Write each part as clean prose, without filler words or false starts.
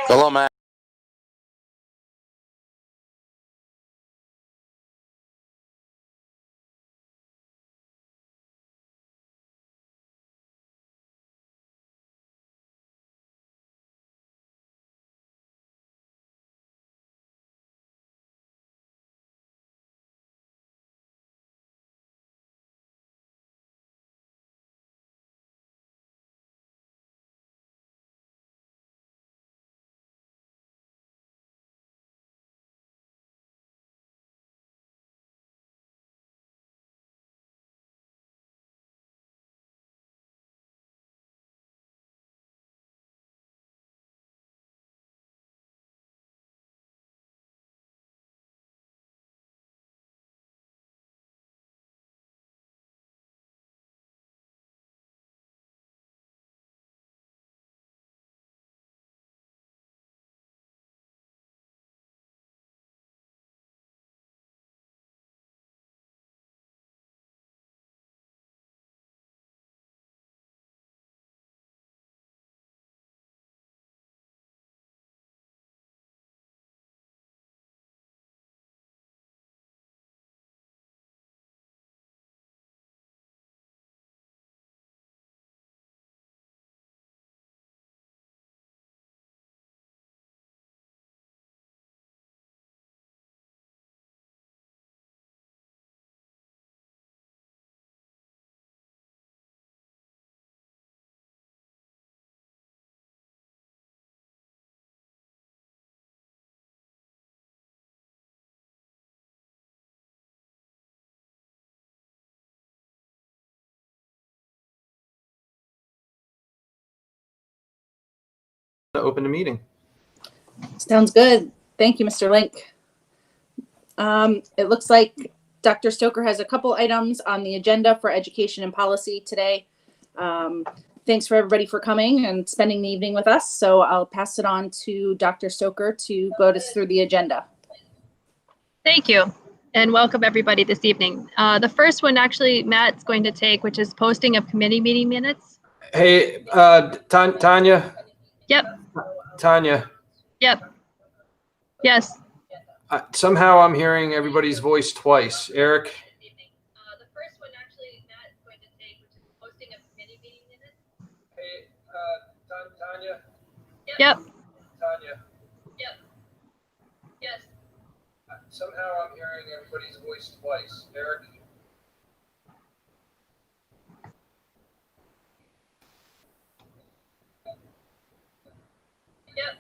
Hello, Matt. To open the meeting. Sounds good. Thank you, Mr. Link. It looks like Dr. Stoker has a couple items on the agenda for education and policy today. Thanks for everybody for coming and spending the evening with us. So I'll pass it on to Dr. Stoker to go us through the agenda. Thank you, and welcome everybody this evening. The first one actually Matt's going to take, which is posting of committee meeting minutes. Hey, Tanya. Yep. Tanya. Yep. Yes. Somehow I'm hearing everybody's voice twice. Eric. The first one actually Matt's going to take, which is posting of committee meeting minutes. Hey, Tanya. Yep. Tanya. Yep. Yes. Somehow I'm hearing everybody's voice twice. Eric. Yep.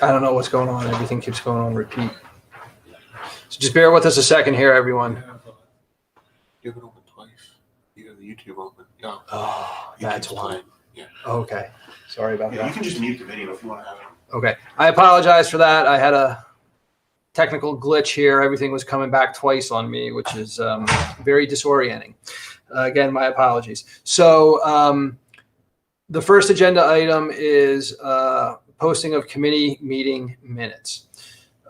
I don't know what's going on. Everything keeps going on repeat. So just bear with us a second here, everyone. You have it open twice. You have the YouTube open. Yeah. Oh, that's why. Yeah. Okay. Sorry about Yeah, you that. can just mute the video if you want to have it. Okay. I apologize for that. I had a technical glitch here. Everything was coming back twice on me, which is very disorienting. Again, my apologies. So the first agenda item is posting of committee meeting minutes.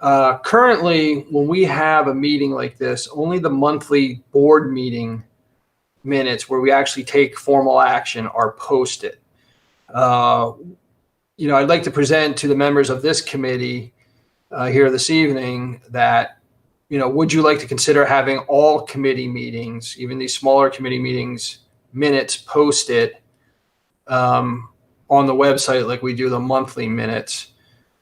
Currently, when we have a meeting like this, only the monthly board meeting minutes where we actually take formal action are posted. I'd like to present to the members of this committee here this evening that, would you like to consider having all committee meetings, even these smaller committee meetings, minutes posted on the website like we do the monthly minutes?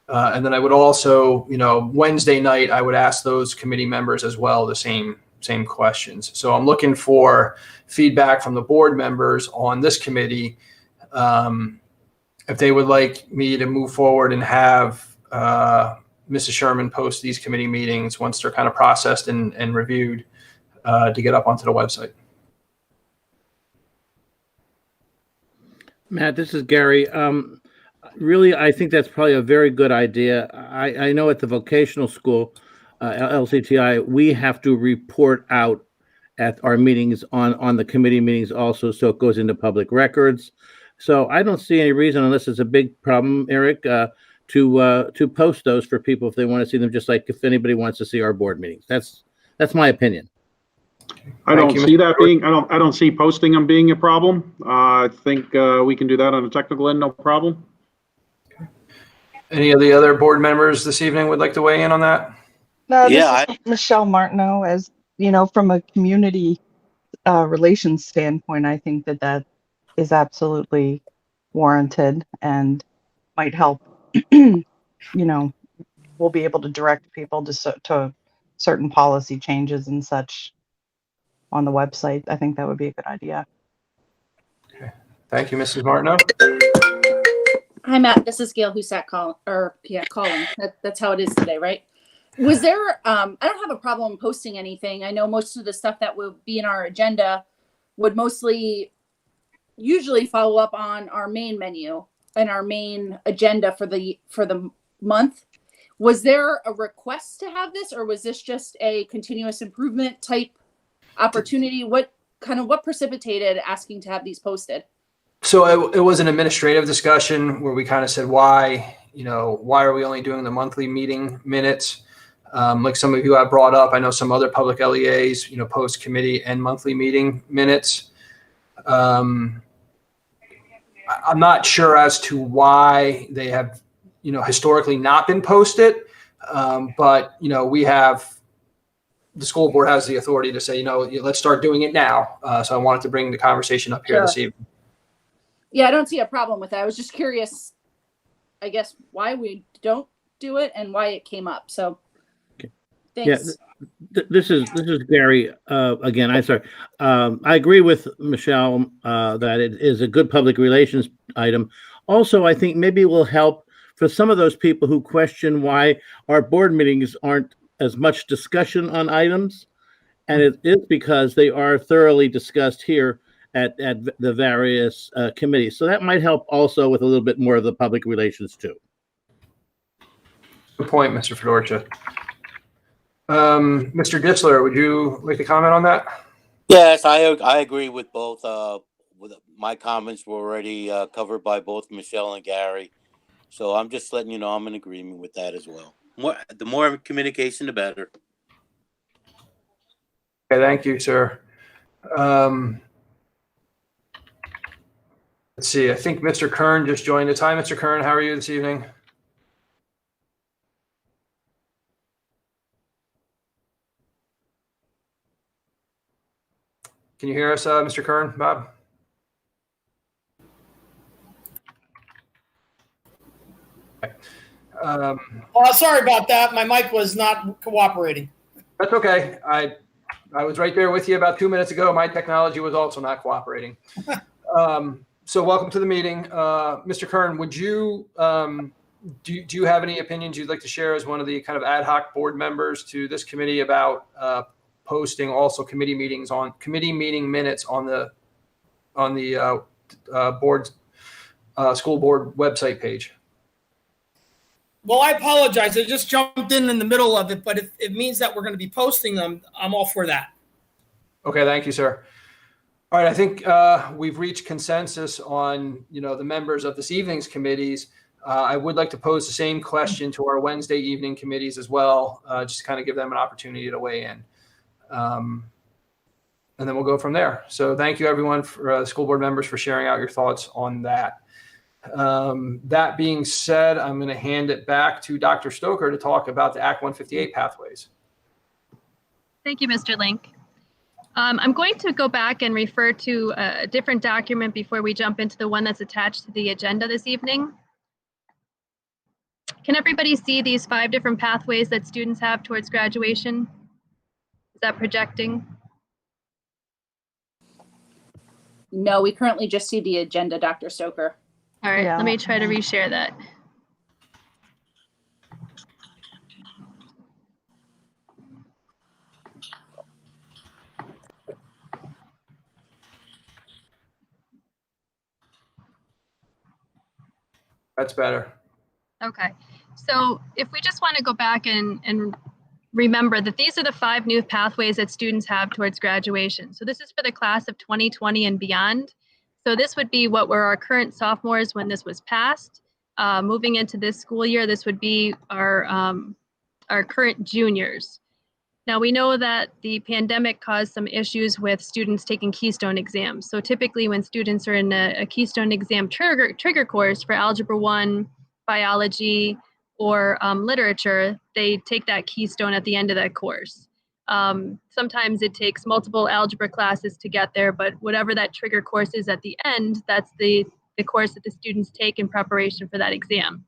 And then I would also, Wednesday night, I would ask those committee members as well the same questions. So I'm looking for feedback from the board members on this committee if they would like me to move forward and have Mrs. Sherman post these committee meetings once they're kind of processed and reviewed to get up onto the website. Matt, this is Gary. Really, I think that's probably a very good idea. I know at the vocational school, LCTI, we have to report out at our meetings on the committee meetings also, so it goes into public records. So I don't see any reason, unless it's a big problem, Eric, to post those for people if they want to see them, just like if anybody wants to see our board meetings. That's my opinion. I don't see that being, I don't see posting them being a problem. I think we can do that on a technical end, no problem. Any of the other board members this evening would like to weigh in on that? No, this Yeah, is Michelle Martineau. As you know, from a community relations standpoint, I think that is absolutely warranted and might help. You know, we'll be able to direct people to certain policy changes and such on the website. I think that would be a good idea. Okay. Thank you, Mrs. Martineau. Hi, Matt. This is Gail Husak calling. That's how it is today, right? Was there, I don't have a problem posting anything. I know most of the stuff that will be in our agenda would usually follow up on our main menu and our main agenda for the month. Was there a request to have this, or was this just a continuous improvement type opportunity? What precipitated asking to have these posted? So it was an administrative discussion where we kind of said, why are we only doing the monthly meeting minutes? Like some of you have brought up, I know some other public LEAs, post committee and monthly meeting minutes. I'm not sure as to why they have, historically not been posted. But the school board has the authority to say, let's start doing it now. So I wanted to bring the conversation up here this evening. Yeah, I don't see a problem with that. I was just curious, I guess, why we don't do it and why it came up. So thanks. Yeah, this is Gary again. I agree with Michelle that it is a good public relations item. Also, I think maybe it will help for some of those people who question why our board meetings aren't as much discussion on items. And it is because they are thoroughly discussed here at the various committees. So that might help also with a little bit more of the public relations too. Good point, Mr. Fedorcha. Mr. Disler, would you like to comment on that? Yes, I agree with both. With my comments were already covered by both Michelle and Gary. So I'm just letting you know I'm in agreement with that as well. The more communication, the better. Okay, thank you, sir. Let's see. I think Mr. Kern just joined us. Hi, Mr. Kern. How are you this evening? Can you hear us, Mr. Kern, Bob? Okay. Sorry about that. My mic was not cooperating. That's okay. I was right there with you about 2 minutes ago. My technology was also not cooperating. So welcome to the meeting. Mr. Kern, would you, do you have any opinions you'd like to share as one of the kind of ad hoc board members to this committee about posting also committee meeting minutes on the school board website page? Well, I apologize. I just jumped in the middle of it, but if it means that we're going to be posting them, I'm all for that. Okay, thank you, sir. All right, I think we've reached consensus on, the members of this evening's committees. I would like to pose the same question to our Wednesday evening committees as well, just to kind of give them an opportunity to weigh in. And then we'll go from there. So thank you, everyone, for school board members for sharing out your thoughts on that. That being said, I'm going to hand it back to Dr. Stoker to talk about the Act 158 pathways. Thank you, Mr. Link. I'm going to go back and refer to a different document before we jump into the one that's attached to the agenda this evening. Can everybody see these 5 different pathways that students have towards graduation? Is that projecting? No, we currently just see the agenda, Dr. Stoker. All right, let me try to reshare that. That's better. Okay, so if we just want to go back and remember that these are the 5 new pathways that students have towards graduation. So this is for the class of 2020 and beyond. So this would be what were our current sophomores when this was passed. moving into this school year, this would be our current juniors. Now, we know that the pandemic caused some issues with students taking Keystone exams. So typically when students are in a Keystone exam trigger course for Algebra 1, biology, or literature, they take that Keystone at the end of that course. Sometimes it takes multiple algebra classes to get there, but whatever that trigger course is at the end, that's the course that the students take in preparation for that exam.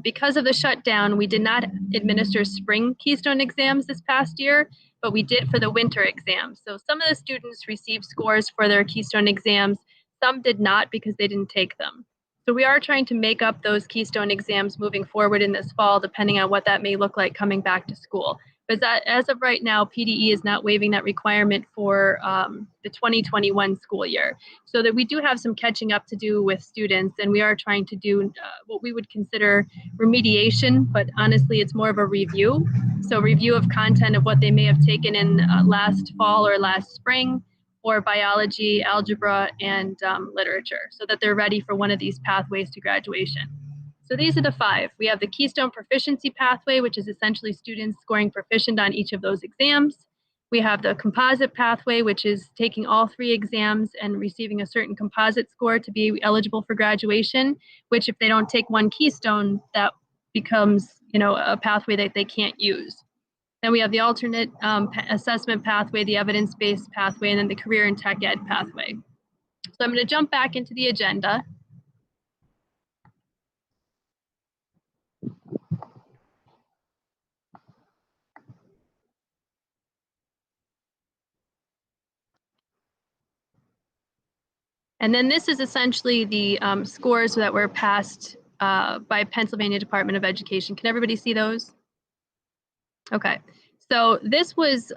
Because of the shutdown, we did not administer spring Keystone exams this past year, but we did for the winter exams. So some of the students received scores for their Keystone exams, some did not because they didn't take them. So we are trying to make up those Keystone exams moving forward in this fall, depending on what that may look like coming back to school. But that, as of right now, PDE is not waiving that requirement for the 2021 school year. So that we do have some catching up to do with students, and we are trying to do what we would consider remediation, but honestly, it's more of a review. So review of content of what they may have taken in last fall or last spring, or biology, algebra, and literature, so that they're ready for one of these pathways to graduation. So these are the 5. We have the Keystone Proficiency Pathway, which is essentially students scoring proficient on each of those exams. We have the Composite Pathway, which is taking all 3 exams and receiving a certain composite score to be eligible for graduation, which if they don't take one Keystone, that becomes, a pathway that they can't use. Then we have the alternate assessment pathway, the evidence-based pathway, and then the career and tech ed pathway. So I'm going to jump back into the agenda. And then this is essentially the scores that were passed by Pennsylvania Department of Education. Can everybody see those? Okay. So this was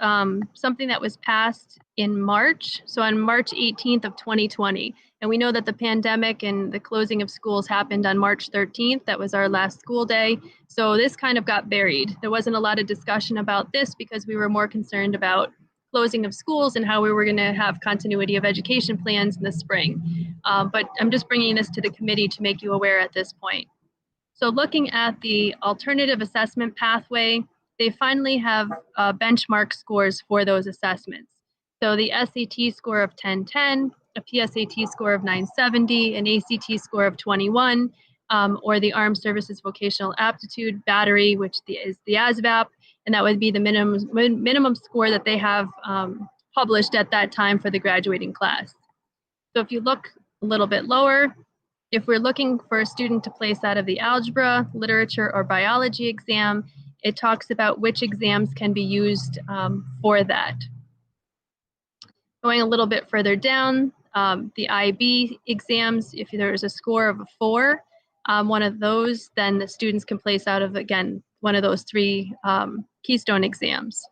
something that was passed in March. So on March 18th of 2020. And we know that the pandemic and the closing of schools happened on March 13th. That was our last school day. So this kind of got buried. There wasn't a lot of discussion about this because we were more concerned about closing of schools and how we were going to have continuity of education plans in the spring. But I'm just bringing this to the committee to make you aware at this point. So looking at the alternative assessment pathway, they finally have benchmark scores for those assessments. So the SAT score of 1010, a PSAT score of 970, an ACT score of 21, or the Armed Services Vocational Aptitude Battery, which is the ASVAB, and that would be the minimum score that they have published at that time for the graduating class. So if you look a little bit lower, if we're looking for a student to place out of the algebra, literature, or biology exam, it talks about which exams can be used for that. Going a little bit further down, the IB exams, if there's a score of a 4, one of those, then the students can place out of, again, one of those 3 Keystone exams.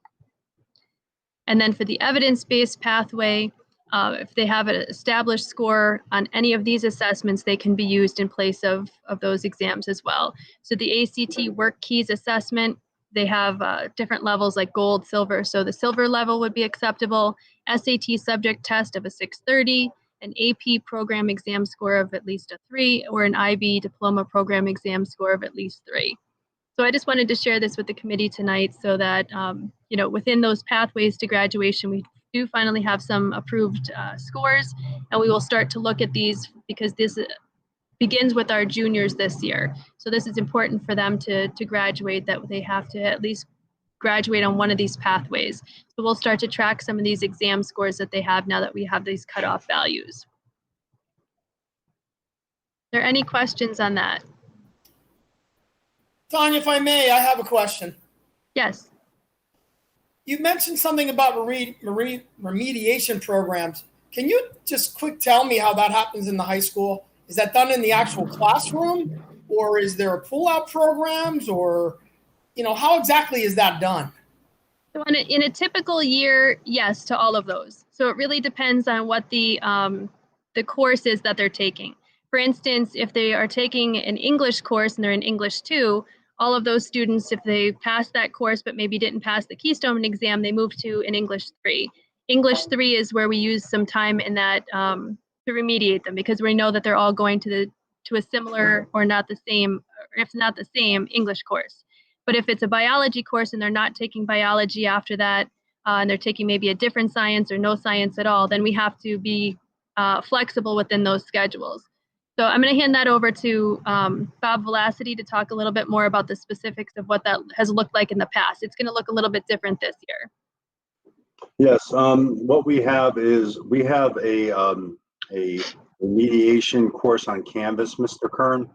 And then for the evidence-based pathway, if they have an established score on any of these assessments, they can be used in place of those exams as well. So the ACT Work Keys assessment, they have different levels like gold, silver. So the silver level would be acceptable, SAT subject test of a 630, an AP program exam score of at least a 3, or an IB diploma program exam score of at least 3. So I just wanted to share this with the committee tonight so that, within those pathways to graduation, we do finally have some approved scores, and we will start to look at these because this begins with our juniors this year. So this is important for them to graduate, that they have to at least graduate on one of these pathways. So we'll start to track some of these exam scores that they have now that we have these cutoff values. Are there any questions on that? Tanya, if I may, I have a question. Yes. You mentioned something about remediation programs. Can you just quick tell me how that happens in the high school? Is that done in the actual classroom, or is there a pull-out programs, or, how exactly is that done? So in a typical year, yes, to all of those. So it really depends on what the course is that they're taking. For instance, if they are taking an English course and they're in English 2, all of those students, if they passed that course but maybe didn't pass the Keystone exam, they move to an English 3. English 3 is where we use some time in that to remediate them, because we know that they're all going to to a similar or not the same, or if not the same, English course. But if it's a biology course and they're not taking biology after that, and they're taking maybe a different science or no science at all, then we have to be flexible within those schedules. So I'm going to hand that over to Bob Velocity to talk a little bit more about the specifics of what that has looked like in the past. It's going to look a little bit different this year. Yes, what we have is we have a mediation course on Canvas, Mr. Kern,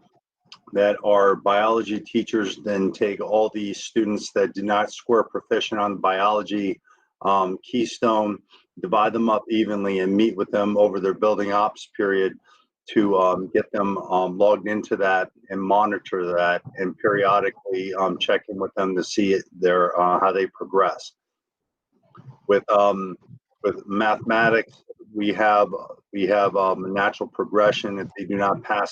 that our biology teachers then take all the students that did not score proficient on the biology keystone, divide them up evenly, and meet with them over their building ops period to get them logged into that and monitor that, and periodically check in with them to see their how they progress. With mathematics, we have a natural progression. If they do not pass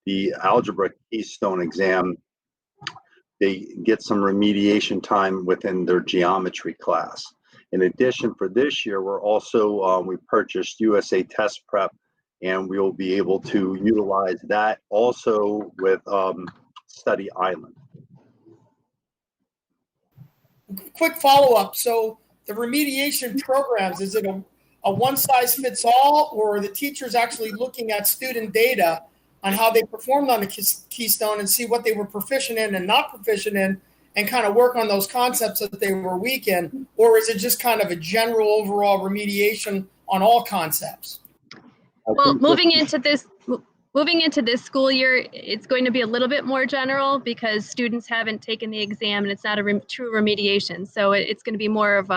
the algebra keystone exam, they get some remediation time within their geometry class. In addition, for this year, we're also we purchased USA Test Prep, and we will be able to utilize that also with Study Island. Quick follow-up. So the remediation programs, is it a one-size-fits-all, or are the teachers actually looking at student data on how they performed on the keystone and see what they were proficient in and not proficient in, and kind of work on those concepts that they were weak in? Or is it just kind of a general overall remediation on all concepts? Well, moving into this school year, it's going to be a little bit more general because students haven't taken the exam and it's not a true remediation. So it's going to be more of,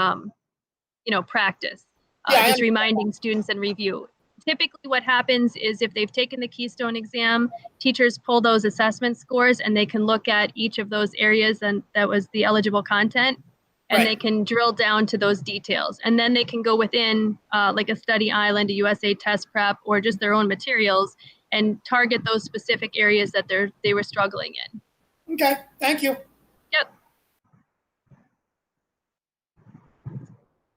practice, just reminding students and review. Typically what happens is if they've taken the Keystone exam, teachers pull those assessment scores and they can look at each of those areas, and that was the eligible content, and they can drill down to those details. And then they can go within like a Study Island, a USA Test Prep, or just their own materials and target those specific areas that they were struggling in. Okay, thank you. Yep.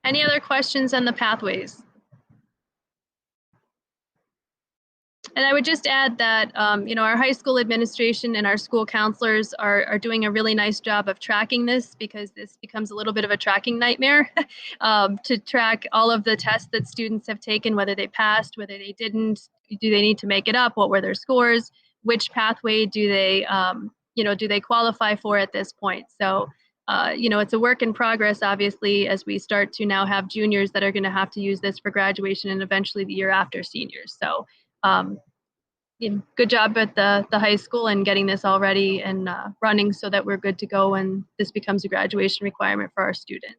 Any other questions on the pathways? And I would just add that, our high school administration and our school counselors are doing a really nice job of tracking this, because this becomes a little bit of a tracking nightmare to track all of the tests that students have taken, whether they passed, whether they didn't, do they need to make it up, what were their scores, which pathway do they qualify for at this point. So, it's a work in progress, obviously, as we start to now have juniors that are going to have to use this for graduation and eventually the year after seniors. So, good job at the high school and getting this all ready and running so that we're good to go when this becomes a graduation requirement for our students.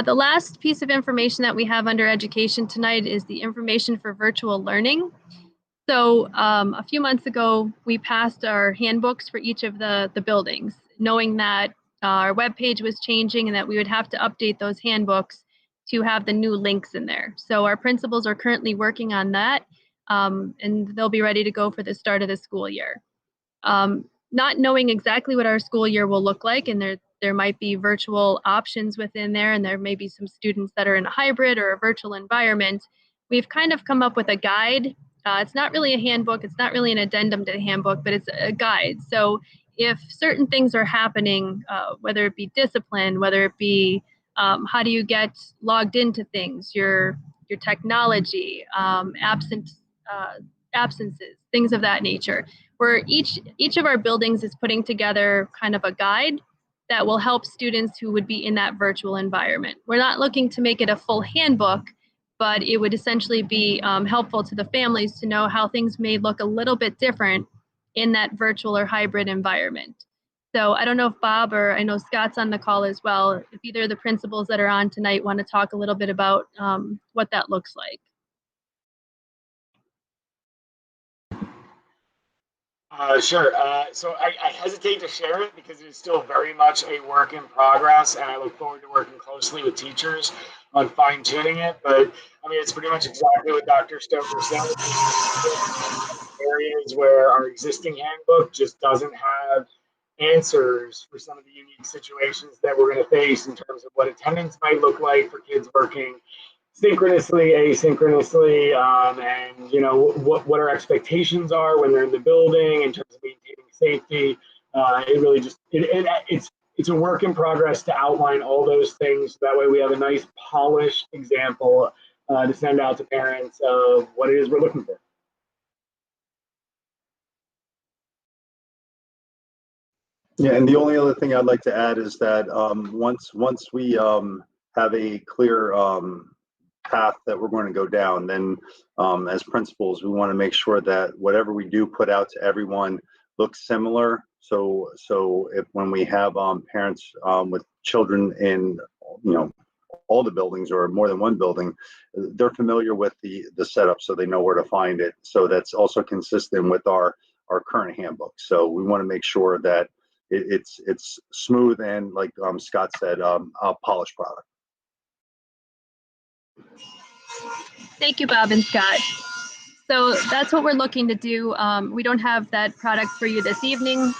The last piece of information that we have under education tonight is the information for virtual learning. So a few months ago, we passed our handbooks for each of the buildings, knowing that our webpage was changing and that we would have to update those handbooks to have the new links in there. So our principals are currently working on that, and they'll be ready to go for the start of the school year. Not knowing exactly what our school year will look like, and there might be virtual options within there, and there may be some students that are in a hybrid or a virtual environment, we've kind of come up with a guide. It's not really a handbook, it's not really an addendum to the handbook, but it's a guide. So if certain things are happening, whether it be discipline, whether it be how do you get logged into things, your technology, absences, things of that nature, where each of our buildings is putting together kind of a guide that will help students who would be in that virtual environment. We're not looking to make it a full handbook, but it would essentially be helpful to the families to know how things may look a little bit different in that virtual or hybrid environment. So I don't know if Bob, or I know Scott's on the call as well, if either of the principals that are on tonight want to talk a little bit about what that looks like. Sure. So I hesitate to share it because it is still very much a work in progress, and I look forward to working closely with teachers on fine tuning it. But I mean, it's pretty much exactly what Dr. Stoker said. Areas where our existing handbook just doesn't have answers for some of the unique situations that we're going to face in terms of what attendance might look like for kids working synchronously, asynchronously, and what our expectations are when they're in the building in terms of maintaining safety. It really just it's a work in progress to outline all those things. That way, we have a nice polished example to send out to parents of what it is we're looking for. Yeah, and the only other thing I'd like to add is that once we have a clear path that we're going to go down, then as principals, we want to make sure that whatever we do put out to everyone looks similar. So if when we have parents with children in all the buildings or more than one building, they're familiar with the setup, so they know where to find it. So that's also consistent with our current handbook. So we want to make sure that it's smooth and, like Scott said, a polished product. Thank you, Bob and Scott. So that's what we're looking to do. We don't have that product for you this evening.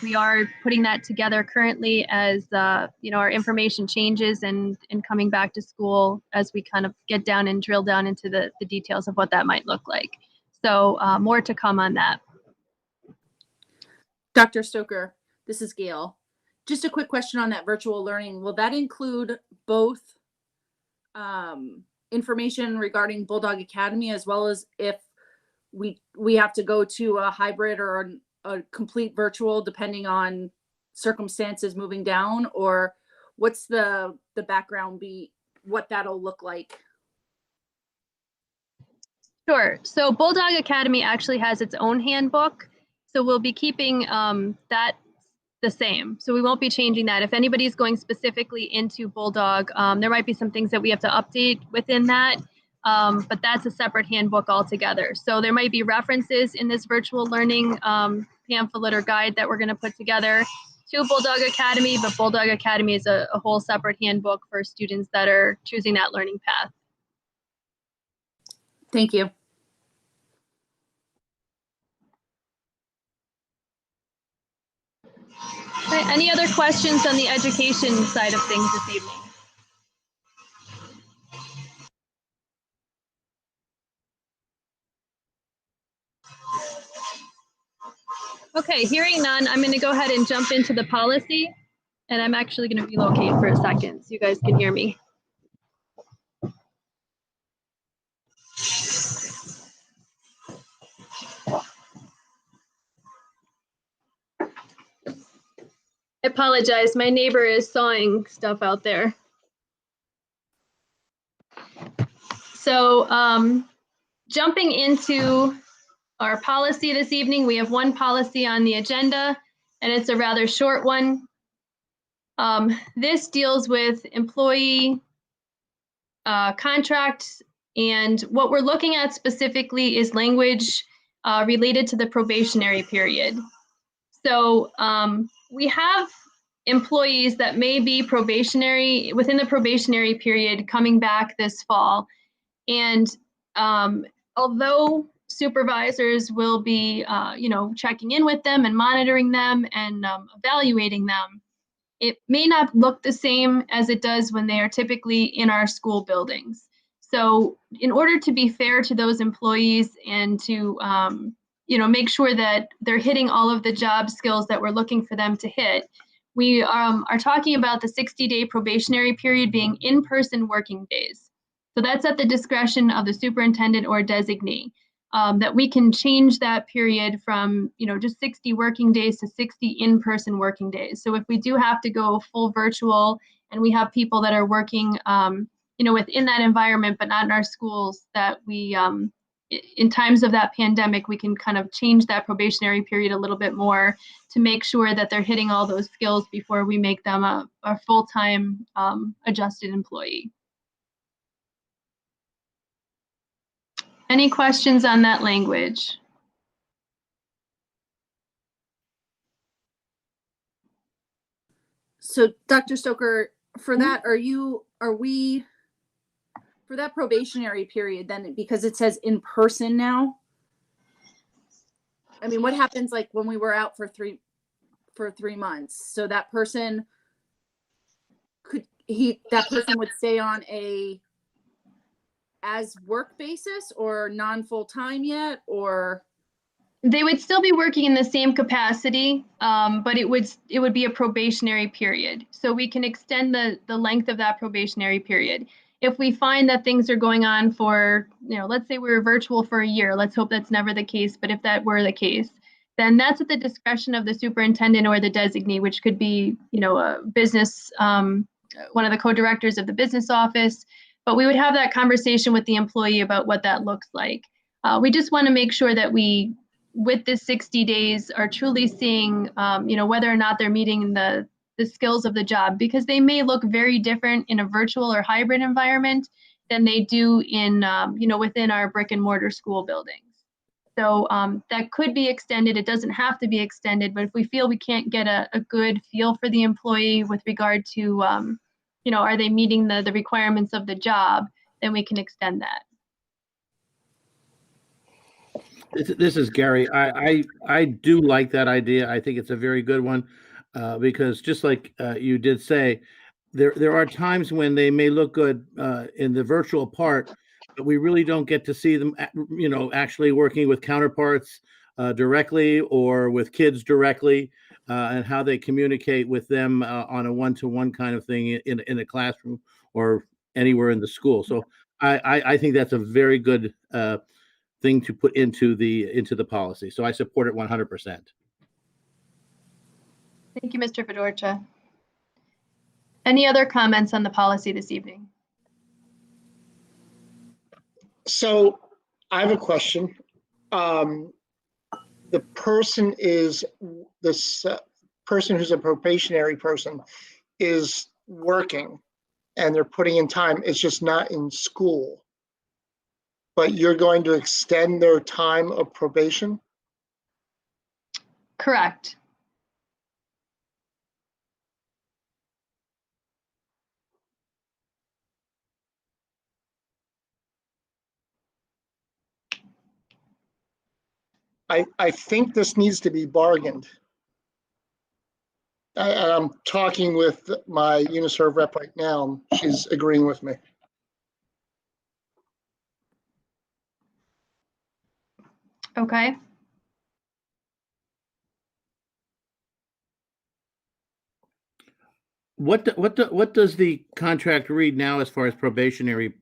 We are putting that together currently as our information changes and coming back to school as we kind of get down and drill down into the details of what that might look like. So more to come on that. Dr. Stoker, this is Gail. Just a quick question on that virtual learning. Will that include both information regarding Bulldog Academy, as well as if we have to go to a hybrid or a complete virtual depending on circumstances moving down, or what's the background be, what that'll look like? Sure. So Bulldog Academy actually has its own handbook. So we'll be keeping that the same. So we won't be changing that. If anybody's going specifically into Bulldog, there might be some things that we have to update within that, but that's a separate handbook altogether. So there might be references in this virtual learning pamphlet or guide that we're going to put together to Bulldog Academy, but Bulldog Academy is a whole separate handbook for students that are choosing that learning path. Thank you. Okay, any other questions on the education side of things this evening? Okay, hearing none, I'm going to go ahead and jump into the policy, and I'm actually going to relocate for a second so you guys can hear me. I apologize, my neighbor is sawing stuff out there. So jumping into our policy this evening, we have one policy on the agenda, and it's a rather short one. This deals with employee contracts, and what we're looking at specifically is language related to the probationary period. So we have employees that may be probationary within the probationary period coming back this fall. And although supervisors will be, checking in with them and monitoring them and evaluating them, it may not look the same as it does when they are typically in our school buildings. So in order to be fair to those employees and to make sure that they're hitting all of the job skills that we're looking for them to hit, we are talking about the 60-day probationary period being in-person working days. So that's at the discretion of the superintendent or designee, that we can change that period from just 60 working days to 60 in-person working days. So if we do have to go full virtual and we have people that are working within that environment but not in our schools, that we in times of that pandemic, we can kind of change that probationary period a little bit more to make sure that they're hitting all those skills before we make them a full-time adjusted employee. Any questions on that language? So Dr. Stoker, for that, are we for that probationary period then, because it says in person now? I mean, what happens like when we were out for 3 months? So that person would stay on a as work basis or non-full-time yet, or? They would still be working in the same capacity, but it would be a probationary period. So we can extend the length of that probationary period. If we find that things are going on for, let's say we were virtual for a year, let's hope that's never the case, but if that were the case, then that's at the discretion of the superintendent or the designee, which could be, a business, one of the co-directors of the business office. But we would have that conversation with the employee about what that looks like. We just want to make sure that we, with this 60 days, are truly seeing, whether or not they're meeting the skills of the job, because they may look very different in a virtual or hybrid environment than they do in, within our brick and mortar school buildings. So that could be extended. It doesn't have to be extended, but if we feel we can't get a good feel for the employee with regard to, are they meeting the requirements of the job, then we can extend that. This is Gary. I do like that idea. I think it's a very good one because just like you did say, there are times when they may look good in the virtual part, but we really don't get to see them, actually working with counterparts directly or with kids directly, and how they communicate with them on a one-to-one kind of thing in a classroom or anywhere in the school. So I think that's a very good thing to put into the policy. So I support it 100%. Thank you, Mr. Fedorcha. Any other comments on the policy this evening? So I have a question. The person is this person who's a probationary person is working and they're putting in time. It's just not in school. But you're going to extend their time of probation? Correct. I think this needs to be bargained. I'm talking with my Uniserv rep right now. She's agreeing with me. Okay. What does the contract read now as far as probationary?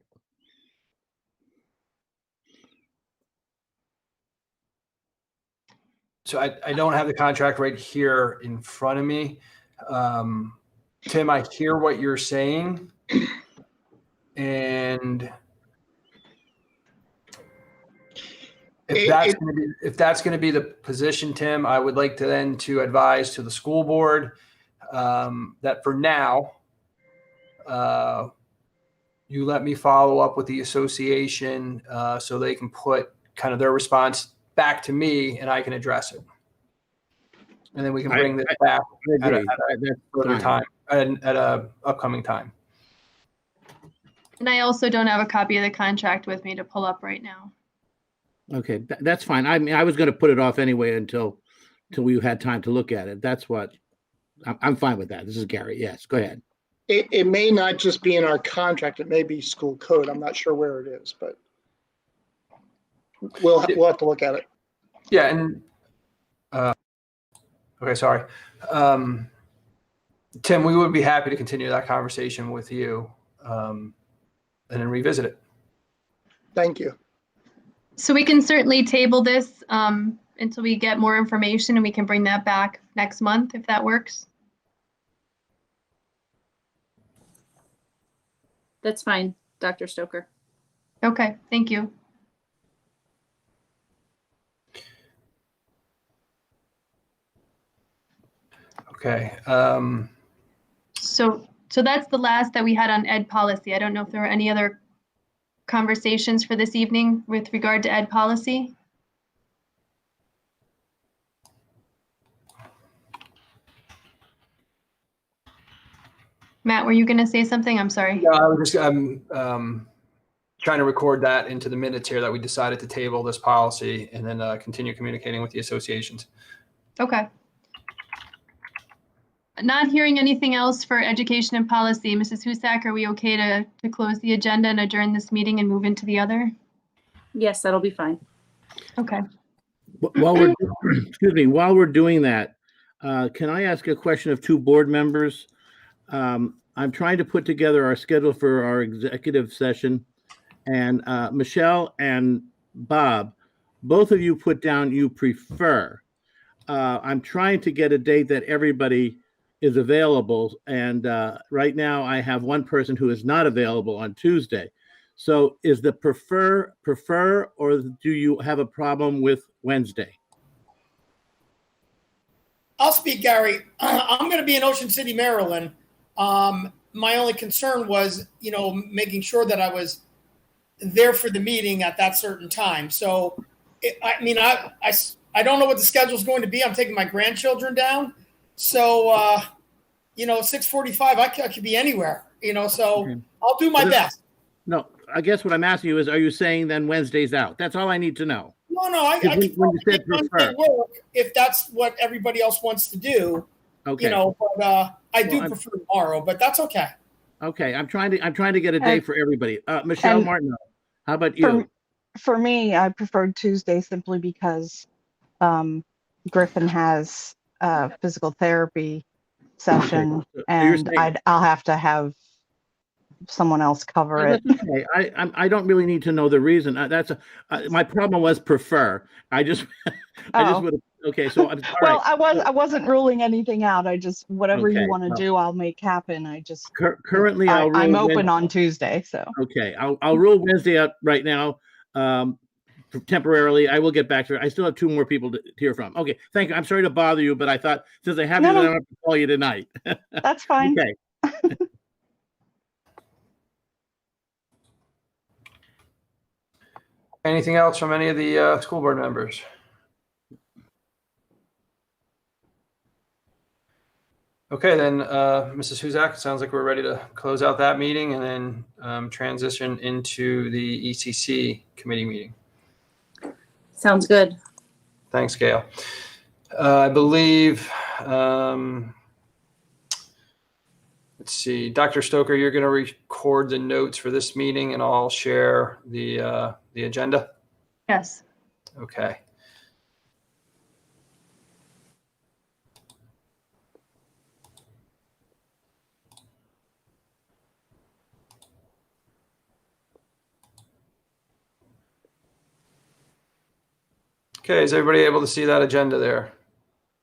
So I don't have the contract right here in front of me. Tim, I hear what you're saying. And if that's going to be the position, Tim, I would like to advise to the school board that for now, you let me follow up with the association so they can put kind of their response back to me and I can address it. And then we can bring this back at a further time, at a upcoming time. And I also don't have a copy of the contract with me to pull up right now. Okay, that's fine. I mean, I was going to put it off anyway until we had time to look at it. That's what I'm fine with that. This is Gary. Yes, go ahead. It may not just be in our contract. It may be school code. I'm not sure where it is, but we'll have to look at it. Yeah, and okay, sorry. Tim, we would be happy to continue that conversation with you and then revisit it. Thank you. So we can certainly table this until we get more information and we can bring that back next month if that works. That's fine, Dr. Stoker. Okay, thank you. Okay. So that's the last that we had on ed policy. I don't know if there were any other conversations for this evening with regard to ed policy. Matt, were you going to say something? I'm sorry. Yeah, I was just trying to record that into the minutes here that we decided to table this policy and then continue communicating with the associations. Okay. not hearing anything else for education and policy. Mrs. Husak, are we okay to close the agenda and adjourn this meeting and move into the other? Yes, that'll be fine. Okay. While we're, excuse me, while we're doing that, can I ask a question of two board members? I'm trying to put together our schedule for our executive session, and Michelle and Bob, both of you put down you prefer. I'm trying to get a date that everybody is available, and right now I have one person who is not available on Tuesday. So is the prefer, or do you have a problem with Wednesday? I'll speak, Gary. I'm going to be in Ocean City, Maryland. My only concern was, making sure that I was there for the meeting at that certain time. So, I don't know what the schedule is going to be. I'm taking my grandchildren down. So, 6:45, I could be anywhere, so okay. I'll do my best. No, I guess what I'm asking you is, are you saying then Wednesday's out? That's all I need to know. No, I can work if that's what everybody else wants to do. Okay. But I do prefer tomorrow, but that's okay. Okay, I'm trying to get a day for everybody. Michelle Martin, how about you? For me, I prefer Tuesday simply because Griffin has a physical therapy session, okay. And I'll have to have someone else cover it. Okay, I don't really need to know the reason. My problem was prefer. I just would. Okay, so well, right. I wasn't ruling anything out. I just whatever you want to do, I'll make happen. I just currently I'm open on Tuesday, so okay. I'll rule Wednesday out right now. Temporarily, I will get back to it. I still have two more people to hear from. Okay, thank you. I'm sorry to bother you, but I thought since I have you, I don't have to call you tonight. That's fine. Okay. Anything else from any of the school board members? Okay, then, Mrs. Husak, it sounds like we're ready to close out that meeting and then transition into the ECC committee meeting. Sounds good. Thanks, Gail. I believe, let's see, Dr. Stoker, you're going to record the notes for this meeting and I'll share the agenda? Yes. Okay. Okay, is everybody able to see that agenda there?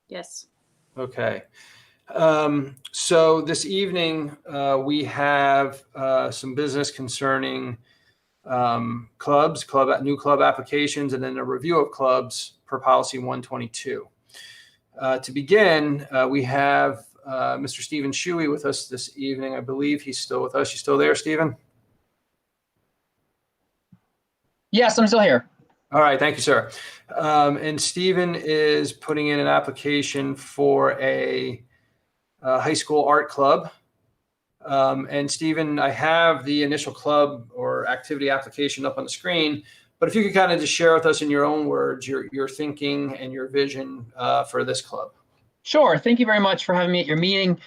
Yes. Okay. So this evening, we have some business concerning new club applications, and then a review of clubs per policy 122. To begin, we have Mr. Stephen Shuey with us this evening. I believe he's still with us. You still there, Stephen? Yes, I'm still here. All right, thank you, sir. And Stephen is putting in an application for a high school art club. And Stephen, I have the initial club or activity application up on the screen, but if you could kind of just share with us in your own words, your thinking and your vision for this club. Sure. Thank you very much for having me at your meeting.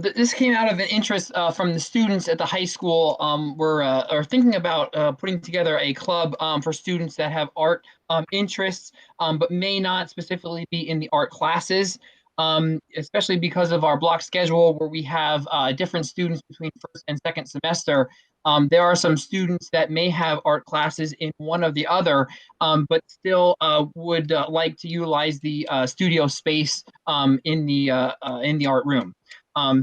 This came out of an interest from the students at the high school. We're thinking about putting together a club for students that have art interests, but may not specifically be in the art classes. Especially because of our block schedule where we have different students between first and second semester. There are some students that may have art classes in one or the other, but still would like to utilize the studio space in the art room.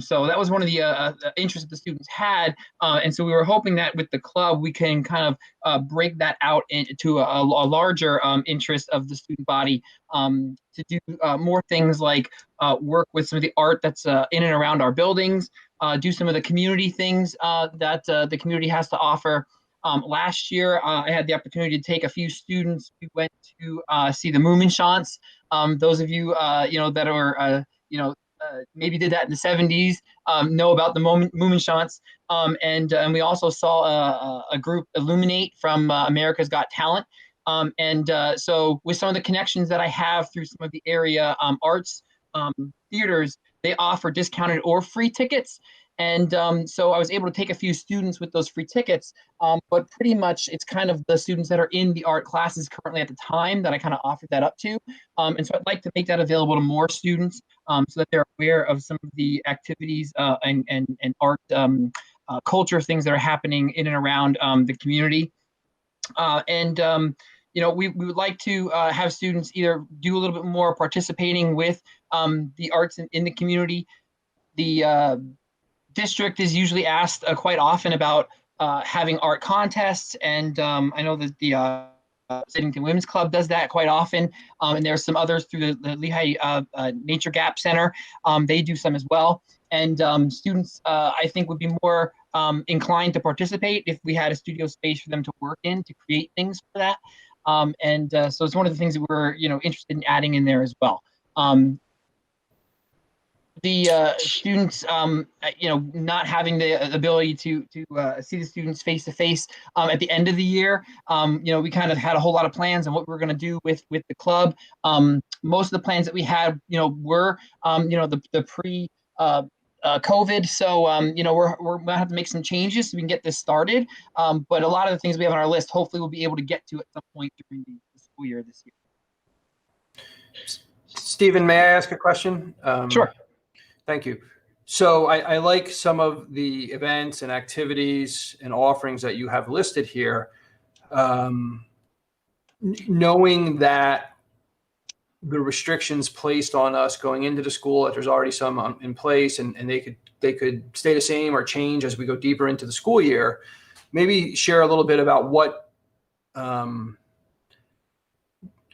So that was one of the interests that the students had. And so we were hoping that with the club, we can kind of break that out into a larger interest of the student body to do more things like work with some of the art that's in and around our buildings, do some of the community things that the community has to offer. Last year, I had the opportunity to take a few students. We went to see the Moominshants. Those of you, that are, maybe did that in the 70s, know about the Moominshants. And we also saw a group Illuminate from America's Got Talent. So with some of the connections that I have through some of the area arts theaters, they offer discounted or free tickets. And so I was able to take a few students with those free tickets, but pretty much it's kind of the students that are in the art classes currently at the time that I kind of offered that up to. And so I'd like to make that available to more students so that they're aware of some of the activities and art culture things that are happening in and around the community. We would like to have students either do a little bit more participating with the arts in the community. The district is usually asked quite often about having art contests, and I know that the Sidington Women's Club does that quite often, and there's some others through the Lehigh Nature Gap Center. They do some as well, and students I think would be more inclined to participate if we had a studio space for them to work in to create things for that. So it's one of the things that we're interested in adding in there as well. The students, not having the ability to see the students face to face at the end of the year, we kind of had a whole lot of plans on what we were going to do with the club. Most of the plans that we had, were, the pre COVID. So, we're going to have to make some changes so we can get this started. But a lot of the things we have on our list, hopefully we'll be able to get to at some point during the school year this year. Stephen, may I ask a question? Sure. Thank you. So I like some of the events and activities and offerings that you have listed here. Knowing that the restrictions placed on us going into the school, that there's already some in place, and they could stay the same or change as we go deeper into the school year. Maybe share a little bit about what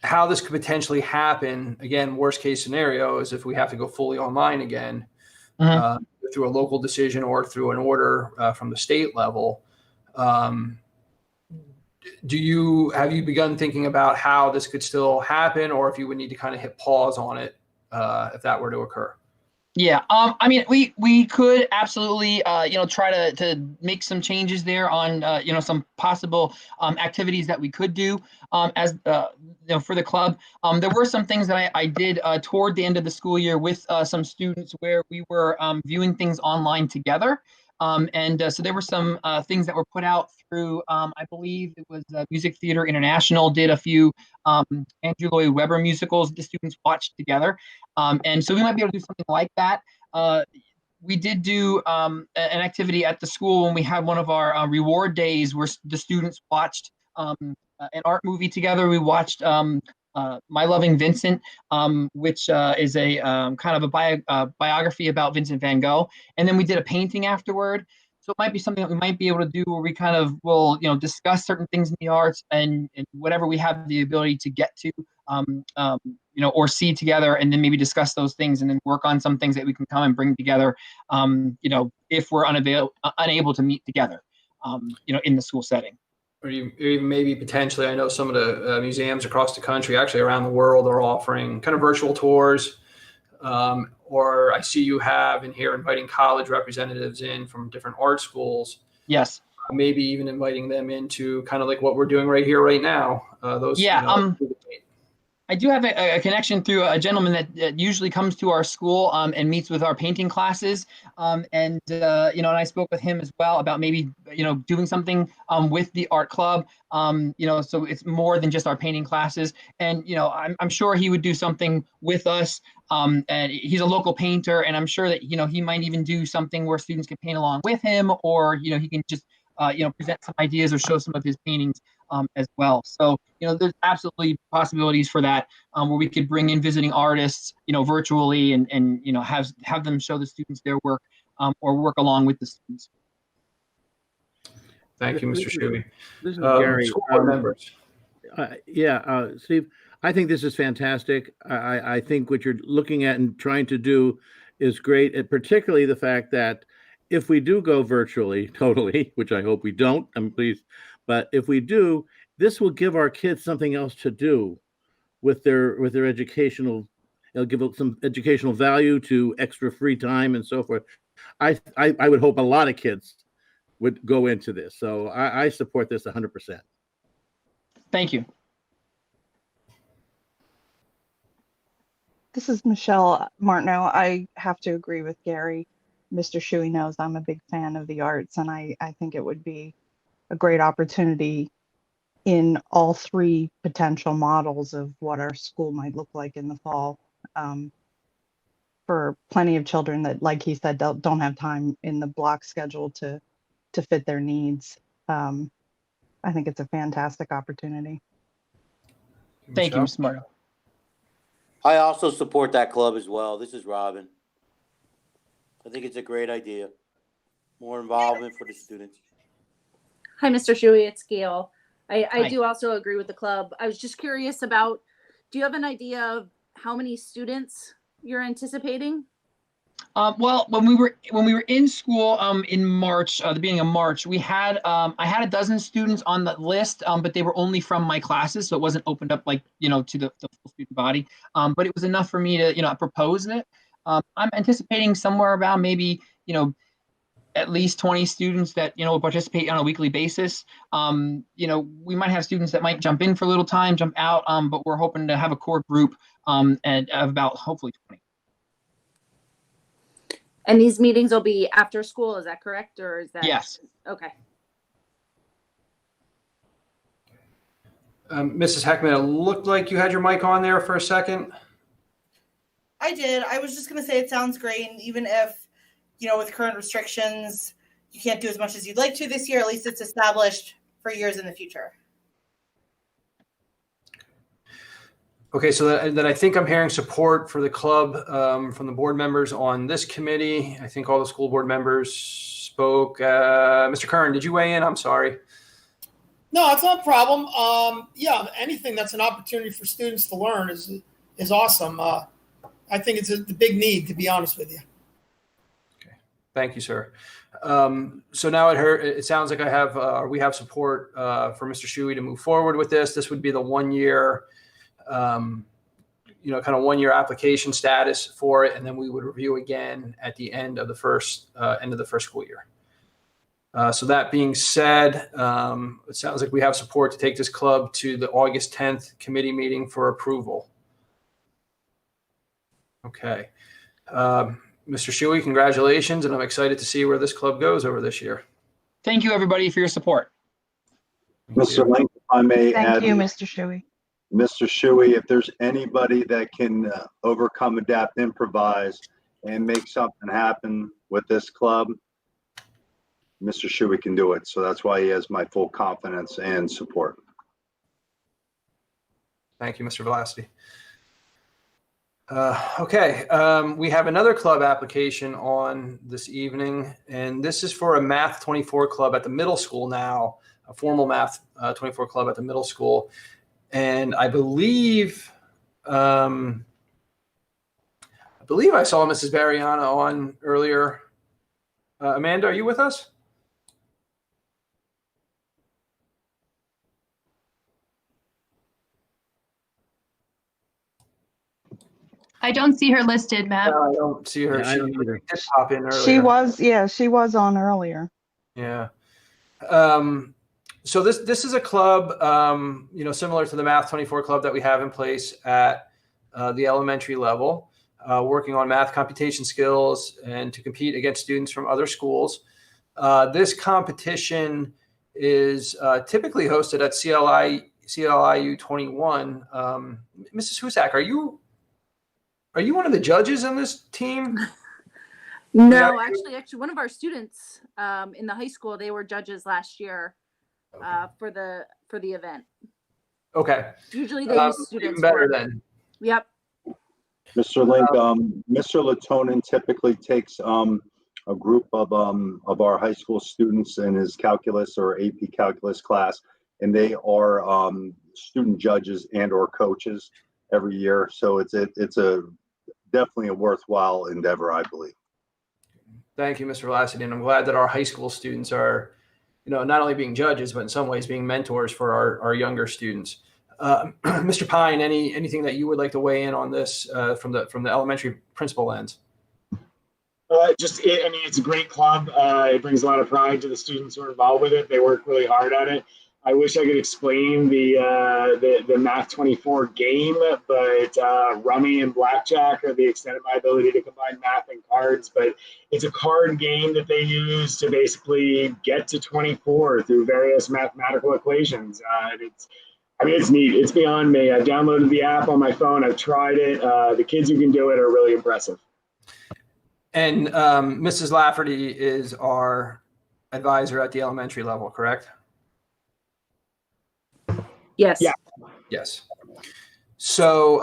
how this could potentially happen. Again, worst case scenario is if we have to go fully online again, through a local decision or through an order from the state level. Have you begun thinking about how this could still happen, or if you would need to kind of hit pause on it if that were to occur? Yeah, I mean, we could absolutely, try to make some changes there on, some possible activities that we could do as, for the club. There were some things that I did toward the end of the school year with some students where we were viewing things online together. So there were some things that were put out through, I believe it was Music Theater International did a few Andrew Lloyd Webber musicals the students watched together. And so we might be able to do something like that. We did do an activity at the school when we had one of our reward days where the students watched an art movie together. We watched My Loving Vincent, which is a kind of a biography about Vincent van Gogh. And then we did a painting afterward. So it might be something that we might be able to do where we kind of will, discuss certain things in the arts and whatever we have the ability to get to, or see together, and then maybe discuss those things and then work on some things that we can come and bring together, if we're unable to meet together, in the school setting. Or even maybe potentially, I know some of the museums across the country, actually around the world, are offering kind of virtual tours. Or I see you have in here inviting college representatives in from different art schools. Yes. Maybe even inviting them into kind of like what we're doing right here, right now. I do have a connection through a gentleman that usually comes to our school and meets with our painting classes. And I spoke with him as well about maybe, doing something with the art club, so it's more than just our painting classes. And, I'm sure he would do something with us. And he's a local painter, and I'm sure that, he might even do something where students can paint along with him, or, he can just, present some ideas or show some of his paintings as well. So, there's absolutely possibilities for that, where we could bring in visiting artists, virtually and have them show the students their work, or work along with the students. Thank you, Mr. Shuey. This is Gary. School board members. Steve, I think this is fantastic. I think what you're looking at and trying to do is great, and particularly the fact that if we do go virtually, totally, which I hope we don't, I'm pleased, but if we do, this will give our kids something else to do with their educational. It'll give some educational value to extra free time and so forth. I would hope a lot of kids would go into this. So I support this 100%. Thank you. This is Michelle Martineau. I have to agree with Gary. Mr. Shuey knows I'm a big fan of the arts, and I think it would be a great opportunity in all three potential models of what our school might look like in the fall, for plenty of children that, like he said, don't have time in the block schedule to fit their needs. I think it's a fantastic opportunity. Thank you, Ms. Martineau. I also support that club as well. This is Robin. I think it's a great idea. More involvement for the students. Hi, Mr. Shuey, it's Gail. I Hi. do also agree with the club. I was just curious about, do you have an idea of how many students you're anticipating? Well, when we were in school in March, the beginning of March, we had I had a dozen students on the list, but they were only from my classes, so it wasn't opened up like to the full student body. But it was enough for me to propose it. I'm anticipating somewhere about maybe at least 20 students that will participate on a weekly basis. We might have students that might jump in for a little time, jump out, but we're hoping to have a core group and of about hopefully 20. And these meetings will be after school, is that correct? Or is that? Yes. Okay. Mrs. Heckman, it looked like you had your mic on there for a second. I did. I was just going to say it sounds great. And even if, with current restrictions, you can't do as much as you'd like to this year, at least it's established for years in the future. Okay, so then I think I'm hearing support for the club from the board members on this committee. I think all the school board members spoke. Mr. Kern, did you weigh in? I'm sorry. No, it's not a problem. Yeah, anything that's an opportunity for students to learn is awesome. I think it's the big need, to be honest with you. Okay, thank you, sir. So now it sounds like we have support for Mr. Shuey to move forward with this. This would be the 1 year. Kind of 1 year application status for it, and then we would review again at the end of the first school year. So that being said, it sounds like we have support to take this club to the August 10th committee meeting for approval. Okay, Mr. Shuey, congratulations, and I'm excited to see where this club goes over this year. Thank you, everybody, for your support. Mr. Link, if I may add. Thank you, Mr. Shuey. Mr. Shuey, if there's anybody that can overcome, adapt, improvise, and make something happen with this club, Mr. Shuey can do it. So that's why he has my full confidence and support. Thank you, Mr. Velasty. Okay, we have another club application on this evening, and this is for a Math 24 club at the middle school now, a formal Math 24 club at the middle school. And I believe I saw Mrs. Barriana on earlier. Amanda, are you with us? I don't see her listed, Matt. No, I don't see her. Yeah, I don't either. She did pop in earlier. She was on earlier. Yeah. So this is a club, similar to the Math 24 club that we have in place at the elementary level, working on math computation skills and to compete against students from other schools. This competition is typically hosted at CLIU 21. Mrs. Husak, are you one of the judges in this team? No, actually, one of our students in the high school, they were judges last year. For the event. Okay. Usually they use students. Even better then. Yep. Mr. Link, Mr. Latonin typically takes a group of our high school students in his calculus or AP calculus class, and they are student judges and or coaches every year. So it's definitely a worthwhile endeavor, I believe. Thank you, Mr. Velasquez. And I'm glad that our high school students are, not only being judges, but in some ways being mentors for our younger students. Mr. Pine, anything that you would like to weigh in on this from the elementary principal lens? It's a great club. It brings a lot of pride to the students who are involved with it. They work really hard at it. I wish I could explain the Math 24 game, but Rummy and Blackjack are the extent of my ability to combine math and cards. But it's a card game that they use to basically get to 24 through various mathematical equations. It's neat. It's beyond me. I've downloaded the app on my phone. I've tried it. The kids who can do it are really impressive. And Mrs. Lafferty is our advisor at the elementary level, correct? Yes. Yeah. Yes. So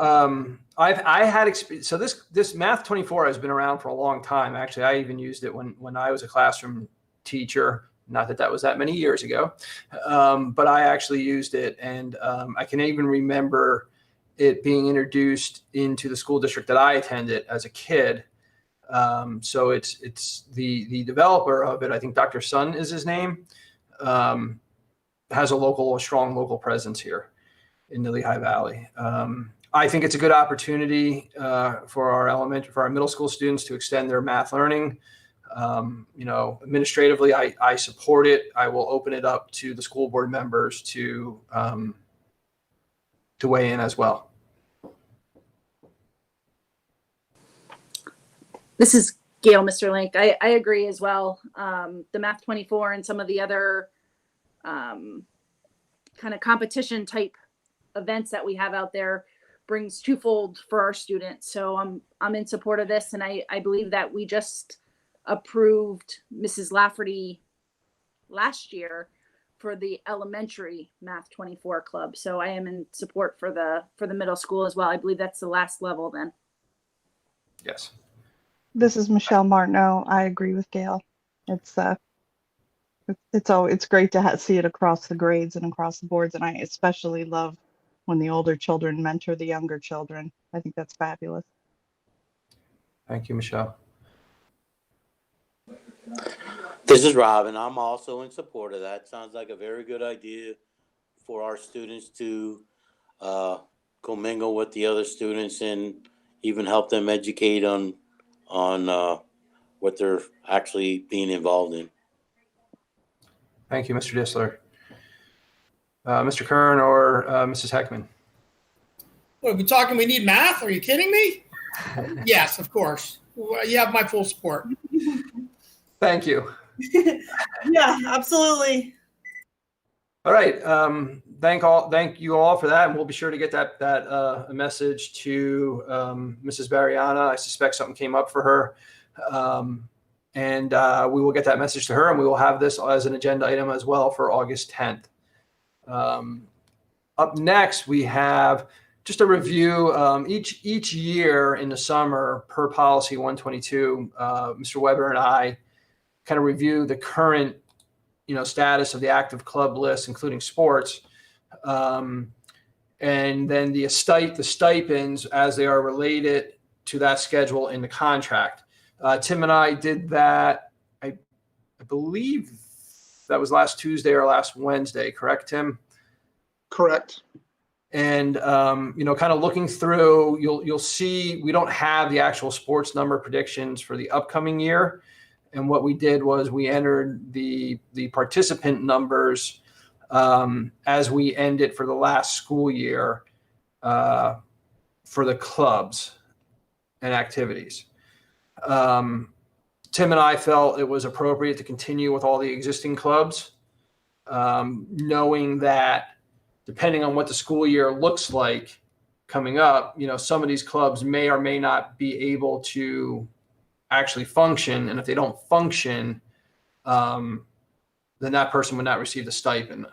I had experience. So this Math 24 has been around for a long time. Actually, I even used it when I was a classroom teacher. Not that was that many years ago, but I actually used it, and I can even remember it being introduced into the school district that I attended as a kid. So it's the developer of it. I think Dr. Sun is his name. Has a strong local presence here in the Lehigh Valley. I think it's a good opportunity for our middle school students to extend their math learning. Administratively, I support it. I will open it up to the school board members to weigh in as well. This is Gail, Mr. Link. I agree as well. The Math 24 and some of the other kind of competition type events that we have out there brings twofold for our students. So I'm in support of this, and I believe that we just approved Mrs. Lafferty last year for the elementary Math 24 club. So I am in support for the middle school as well. I believe that's the last level then. Yes. This is Michelle Martineau. I agree with Gail. It's great to see it across the grades and across the boards, and I especially love when the older children mentor the younger children. I think that's fabulous. Thank you, Michelle. This is Robin. I'm also in support of that. Sounds like a very good idea for our students to commingle with the other students and even help them educate on what they're actually being involved in. Thank you, Mr. Disler. Mr. Kern or Mrs. Heckman? What, are we talking we need math? Are you kidding me? Yes, of course. You have my full support. Thank you. Yeah, absolutely. All right. Thank you all for that, and we'll be sure to get that message to Mrs. Barriana. I suspect something came up for her, and we will get that message to her, and we will have this as an agenda item as well for August 10th. Up next, we have just a review. Each year in the summer, per policy 122, Mr. Weber and I kind of review the current status of the active club list, including sports, and then the stipends as they are related to that schedule in the contract. Tim and I did that. I believe that was last Tuesday or last Wednesday, correct, Tim? Correct. And kind of looking through, you'll see we don't have the actual sports number predictions for the upcoming year. And what we did was we entered the participant numbers as we ended for the last school year for the clubs and activities. Tim and I felt it was appropriate to continue with all the existing clubs, knowing that depending on what the school year looks like coming up, some of these clubs may or may not be able to actually function. And if they don't function, then that person would not receive the stipend.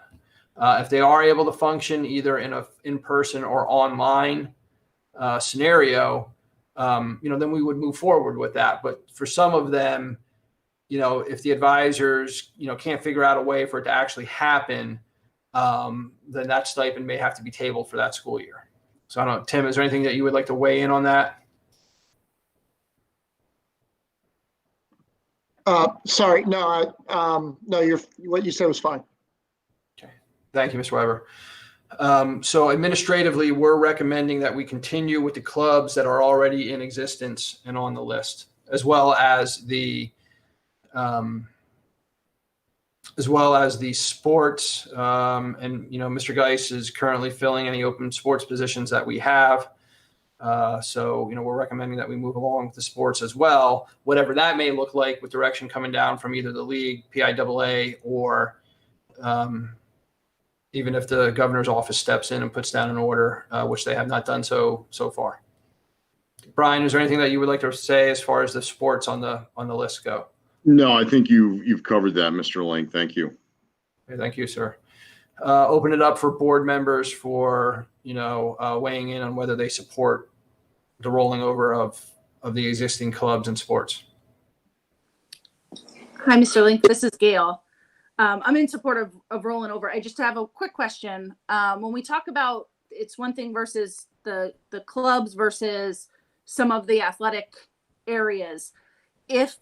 If they are able to function either in a in-person or online scenario, then we would move forward with that. But for some of them, if the advisors, can't figure out a way for it to actually happen, then that stipend may have to be tabled for that school year. So I don't know, Tim, is there anything that you would like to weigh in on that? Sorry, no, what you said was fine. Okay, thank you, Mr. Weber. So administratively, we're recommending that we continue with the clubs that are already in existence and on the list, as well as the as well as the sports. And, Mr. Geis is currently filling any open sports positions that we have. So, we're recommending that we move along with the sports as well, whatever that may look like, with direction coming down from either the league, PIAA, or even if the governor's office steps in and puts down an order, which they have not done so far. Brian, is there anything that you would like to say as far as the sports on the list go? No, I think you've covered that, Mr. Link. Thank you. Okay, thank you, sir. Open it up for board members for, weighing in on whether they support the rolling over of the existing clubs and sports. Hi, Mr. Link. This is Gail. I'm in support of rolling over. I just have a quick question. When we talk about it's one thing versus the clubs versus some of the athletic areas, if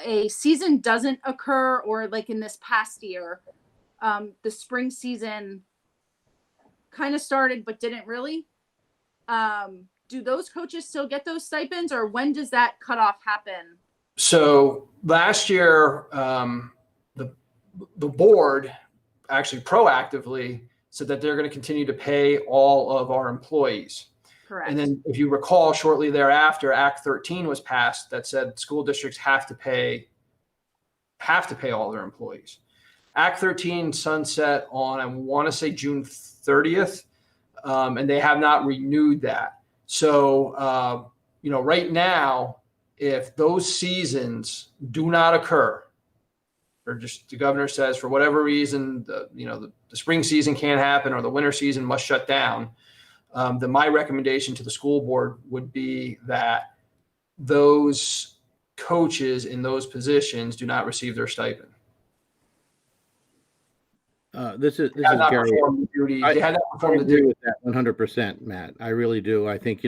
a season doesn't occur, or like in this past year, the spring season kind of started but didn't really, do those coaches still get those stipends, or when does that cutoff happen? So last year, the board actually proactively said that they're going to continue to pay all of our employees. Correct. And then, if you recall, shortly thereafter, Act 13 was passed that said school districts have to pay all their employees. Act 13 sunset on, I want to say, June 30th, and they have not renewed that. So, right now, if those seasons do not occur, or just the governor says for whatever reason, the spring season can't happen or the winter season must shut down, then my recommendation to the school board would be that those coaches in those positions do not receive their stipend. This is Gary. I agree with that 100%, Matt. I really do. I think,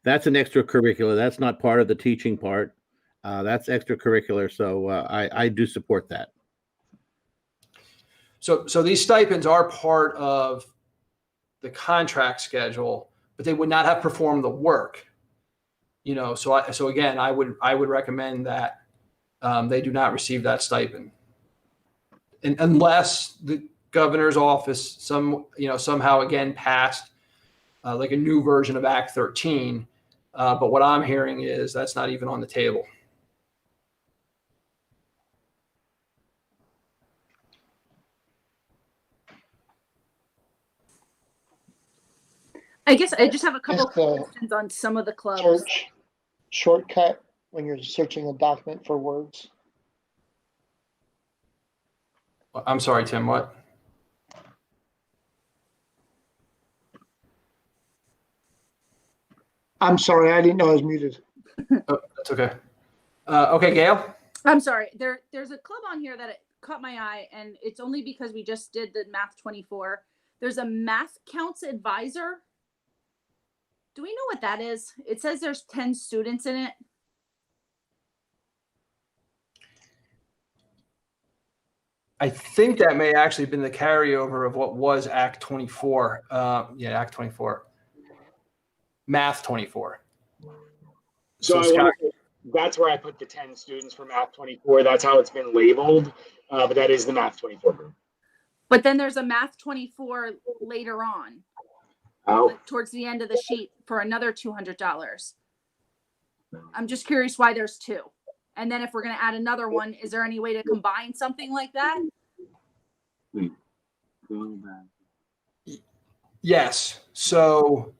that's an extracurricular. That's not part of the teaching part. That's extracurricular. So I do support that. So these stipends are part of the contract schedule, but they would not have performed the work. So again, I would recommend that they do not receive that stipend, and unless the governor's office somehow again passed like a new version of Act 13. But what I'm hearing is that's not even on the table. I guess I just have a couple of questions on some of the clubs. Search shortcut when you're searching a document for words. I'm sorry, Tim, what? I'm sorry, I didn't know I was muted. Oh, that's okay. Okay, Gail? I'm sorry. There's a club on here that it caught my eye, and it's only because we just did the Math 24. There's a Math Counts Advisor. Do we know what that is? It says there's 10 students in it. I think that may actually have been the carryover of what was Act 24. Act 24. Math 24. So that's where I put the 10 students for Math 24. That's how it's been labeled, but that is the Math 24 group. But then there's a Math 24 later on. Like towards the end of the sheet for another $200. I'm just curious why there's two. And then if we're going to add another one, is there any way to combine something like that? Yes. So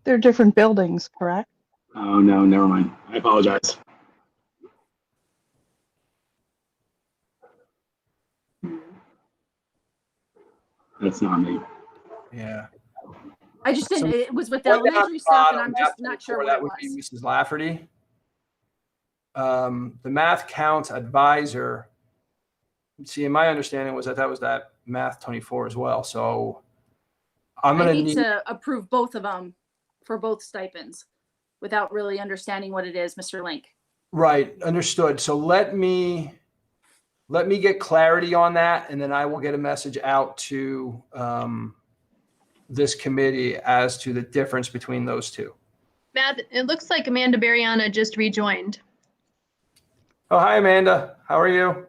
they're different buildings, correct? Oh, no, never mind. I apologize. That's not me. Yeah. I just didn't, it was with the elementary stuff, and I'm just not sure what that it would was. be Mrs. Lafferty. The Math Counts Advisor. See, my understanding was that was that Math 24 as well. So I'm going to need to approve both of them for both stipends without really understanding what it is, Mr. Link. Right. Understood. So let me get clarity on that, and then I will get a message out to this committee as to the difference between those two. Matt, it looks like Amanda Bariana just rejoined. Oh, hi, Amanda. How are you?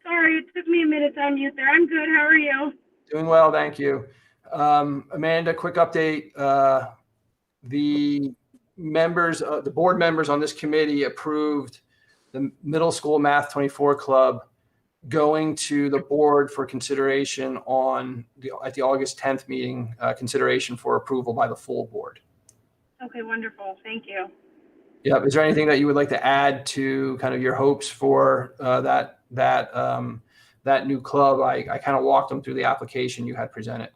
Sorry, it took me a minute to unmute there. I'm good. How are you? Doing well, thank you. Amanda, quick update. The board members on this committee approved the Middle School Math 24 Club going to the board for consideration at the August 10th meeting, consideration for approval by the full board. Okay, wonderful. Thank you. Yeah. Is there anything that you would like to add to kind of your hopes for that new club? I kind of walked them through the application you had presented.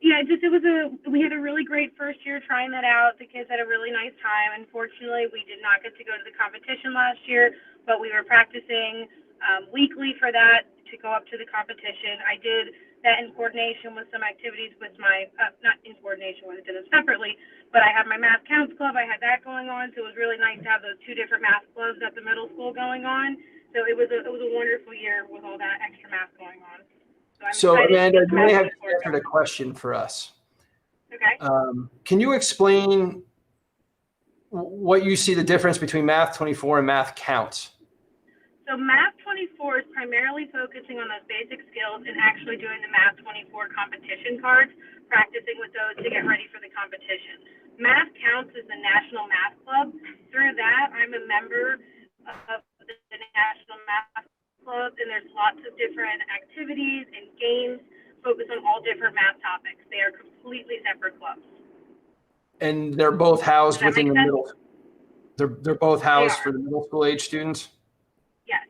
Yeah, we had a really great first year trying that out. The kids had a really nice time. Unfortunately, we did not get to go to the competition last year, but we were practicing weekly for that to go up to the competition. I did that in coordination with some activities with my, not in coordination with it, did it separately, but I had my math counts club. I had that going on. So it was really nice to have those two different math clubs at the middle school going on. So it was a wonderful year with all that extra math going on. So Amanda, you may have answered a question for us. Okay. Can you explain what you see the difference between Math 24 and Math Counts? So Math 24 is primarily focusing on those basic skills and actually doing the Math 24 competition cards, practicing with those to get ready for the competition. Math Counts is the National Math Club. Through that, I'm a member of the National Math Club, and there's lots of different activities and games focused on all different math topics. They are completely separate clubs. And they're both housed within the sense? middle. They're both housed for the middle school age students. Yes.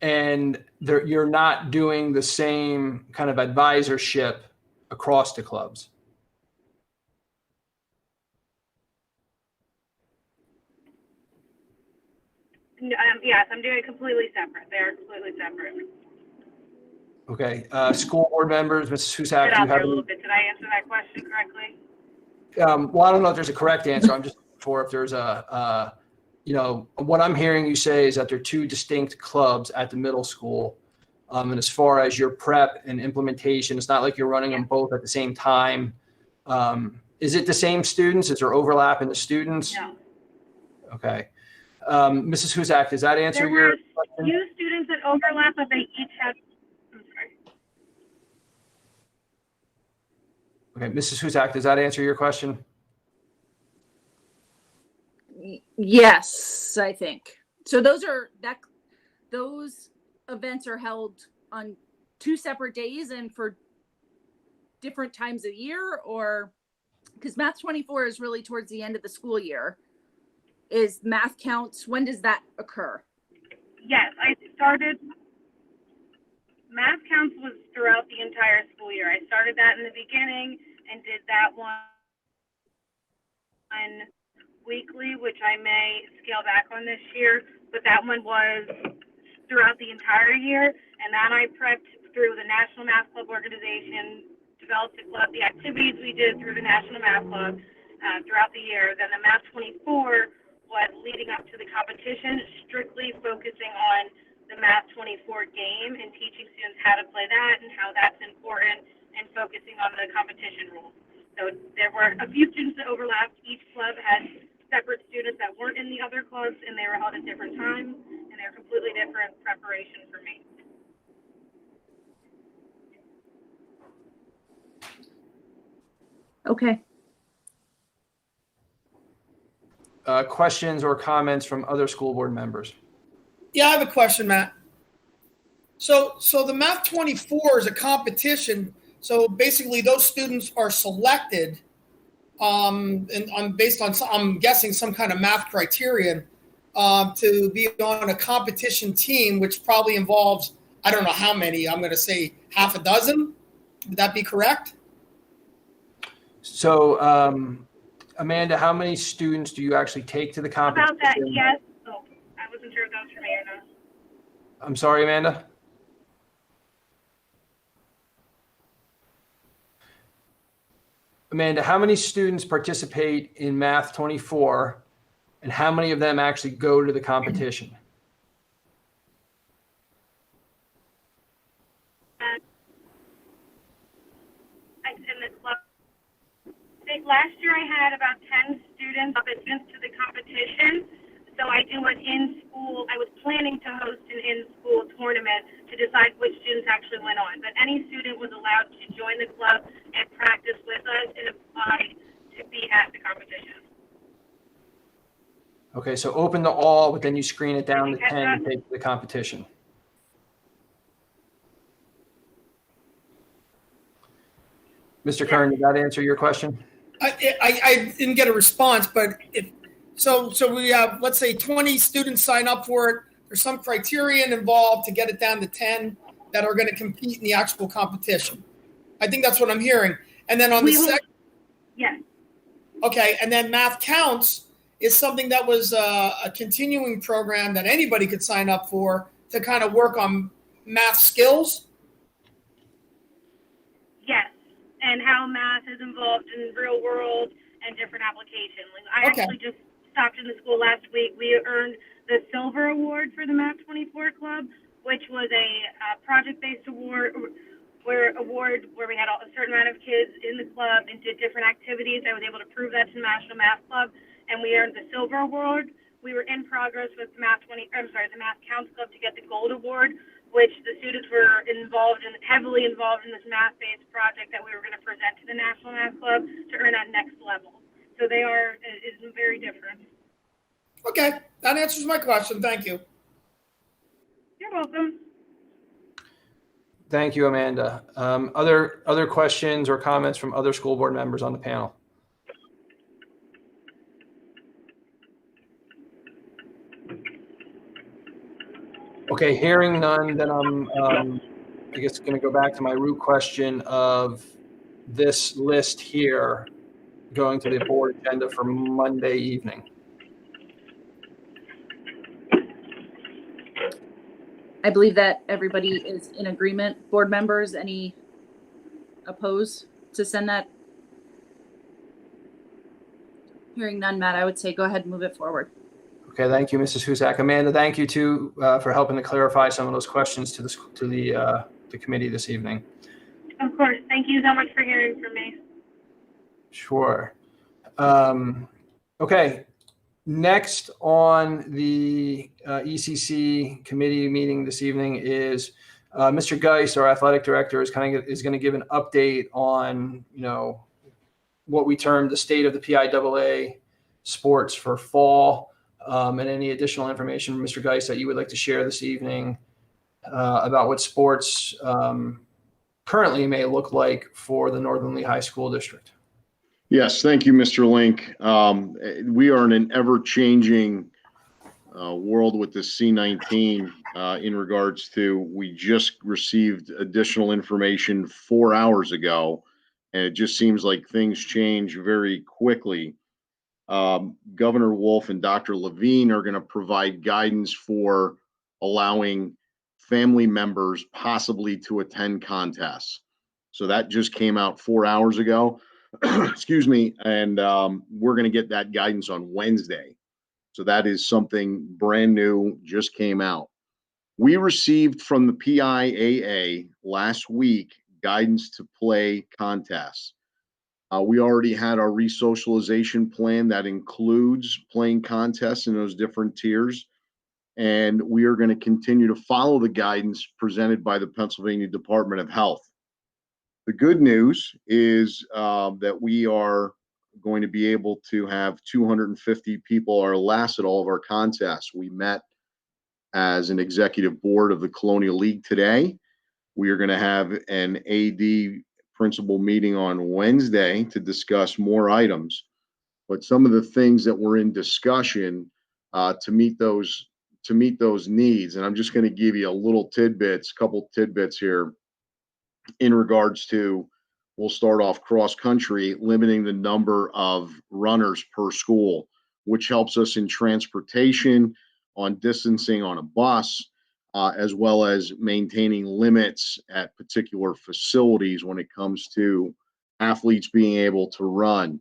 And you're not doing the same kind of advisorship across the clubs. Yes, I'm doing it completely separate. They are completely separate. Okay. School board members, Mrs. Husak, Get do you out there have a little bit. Did I answer that question correctly? well, I don't know if there's a correct answer. I'm just for if there's what I'm hearing you say is that there are two distinct clubs at the middle school. And as far as your prep and implementation, it's not like you're running them both at the same time. Is it the same students? Is there overlap in the students? No. Okay. Mrs. Husak, does that answer your question? There were few students that overlap, but they each had, I'm sorry. Okay, Mrs. Husak, does that answer your question? Yes, I think. So those events are held on two separate days and for different times of year, or because Math 24 is really towards the end of the school year. Is Math Counts, when does that occur? Yes, I started, Math Counts was throughout the entire school year. I started that in the beginning and did that one weekly, which I may scale back on this year, but that one was throughout the entire year. And then I prepped through the National Math Club organization, developed the activities we did through the National Math Club throughout the year. Then the Math 24 was leading up to the competition, strictly focusing on the Math 24 game and teaching students how to play that and how that's important, and focusing on the competition rules. So there were a few students that overlapped. Each club had separate students that weren't in the other clubs, and they were held at different times, and they're completely different preparation for me. Okay. Questions or comments from other school board members? Yeah, I have a question, Matt. So the Math 24 is a competition. So basically, those students are selected, and based on, I'm guessing, some kind of math criterion to be on a competition team, which probably involves, I don't know how many. I'm going to say half a dozen. Would that be correct? So, Amanda, how many students do you actually take to the competition? About that, yes. Oh, I wasn't sure if that was for me or not. I'm sorry, Amanda? Amanda, how many students participate in Math 24, and how many of them actually go to the competition? In the club last year I had about 10 students to the competition. So I do an in-school, I was planning to host an in-school tournament to decide which students actually went on. But any student was allowed to join the club and practice with us and apply to be at the competition. Okay, so open to all, but then you screen it down to 10 to take the competition. Mr. Kern, did that answer your question? I didn't get a response, but so we have, let's say 20 students sign up for it. There's some criterion involved to get it down to 10 that are going to compete in the actual competition. I think that's what I'm hearing. And then on the second, yes. Okay, and then Math Counts is something that was a continuing program that anybody could sign up for to kind of work on math skills. Yes, and how math is involved in real world and different applications. Like I actually just stopped in the school last week. We earned the Silver Award for the Math 24 Club, which was a project-based award where we had a certain amount of kids in the club and did different activities. I was able to prove that to the National Math Club, and we earned the Silver Award. We were in progress with the Math Counts Club to get the Gold Award, which the students were heavily involved in this math-based project that we were going to present to the National Math Club to earn that next level. So is very different. Okay, that answers my question. Thank you. You're welcome. Thank you, Amanda. Other questions or comments from other school board members on the panel? Okay, hearing none, then I'm I guess going to go back to my root question of this list here going to the board agenda for Monday evening. I believe that everybody is in agreement. Board members, any opposed to send that? Hearing none, Matt, I would say go ahead and move it forward. Okay, thank you, Mrs. Husak. Amanda, thank you too for helping to clarify some of those questions to the committee this evening. Of course. Thank you so much for hearing from me. Sure. Okay. Next on the ECC committee meeting this evening is Mr. Geis, our athletic director, is going to give an update on what we term the state of the PIAA sports for fall, and any additional information, Mr. Geis, that you would like to share this evening about what sports currently may look like for the Northern Lee High School District. Yes, thank you, Mr. Link. We are in an ever-changing world with the C19 in regards to, we just received additional information 4 hours ago, and it just seems like things change very quickly. Governor Wolf and Dr. Levine are going to provide guidance for allowing family members possibly to attend contests. So that just came out 4 hours ago. Excuse me, and we're going to get that guidance on Wednesday. So that is something brand new, just came out. We received from the PIAA last week guidance to play contests. We already had our resocialization plan that includes playing contests in those different tiers. And we are going to continue to follow the guidance presented by the Pennsylvania Department of Health. The good news is that we are going to be able to have 250 people or less at all of our contests. We met as an executive board of the Colonial League today. We are going to have an AD principal meeting on Wednesday to discuss more items. But some of the things that were in discussion to meet those needs, and I'm just going to give you couple tidbits here. In regards to, we'll start off cross country, limiting the number of runners per school, which helps us in transportation, on distancing on a bus, as well as maintaining limits at particular facilities when it comes to athletes being able to run.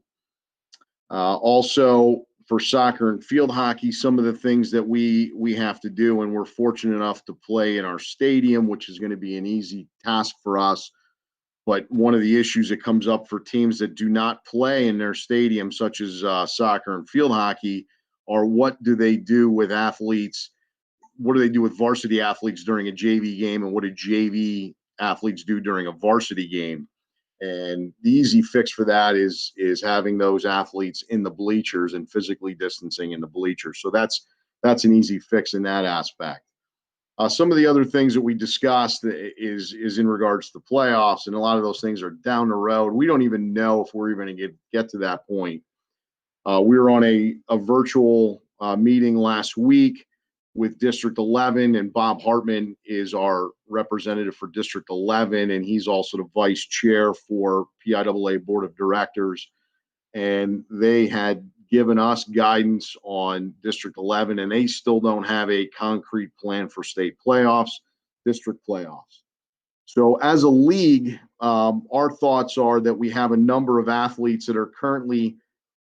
Also, for soccer and field hockey, some of the things that we have to do, and we're fortunate enough to play in our stadium, which is going to be an easy task for us. But one of the issues that comes up for teams that do not play in their stadium, such as soccer and field hockey, are what do they do with athletes? What do they do with varsity athletes during a JV game, and what do JV athletes do during a varsity game? And the easy fix for that is having those athletes in the bleachers and physically distancing in the bleachers. So that's an easy fix in that aspect. Some of the other things that we discussed is in regards to the playoffs, and a lot of those things are down the road. We don't even know if we're even going to get to that point. We were on a virtual meeting last week with District 11, and Bob Hartman is our representative for District 11, and he's also the vice chair for PIAA Board of Directors. And they had given us guidance on District 11, and they still don't have a concrete plan for state playoffs, district playoffs. So as a league, our thoughts are that we have a number of athletes that are currently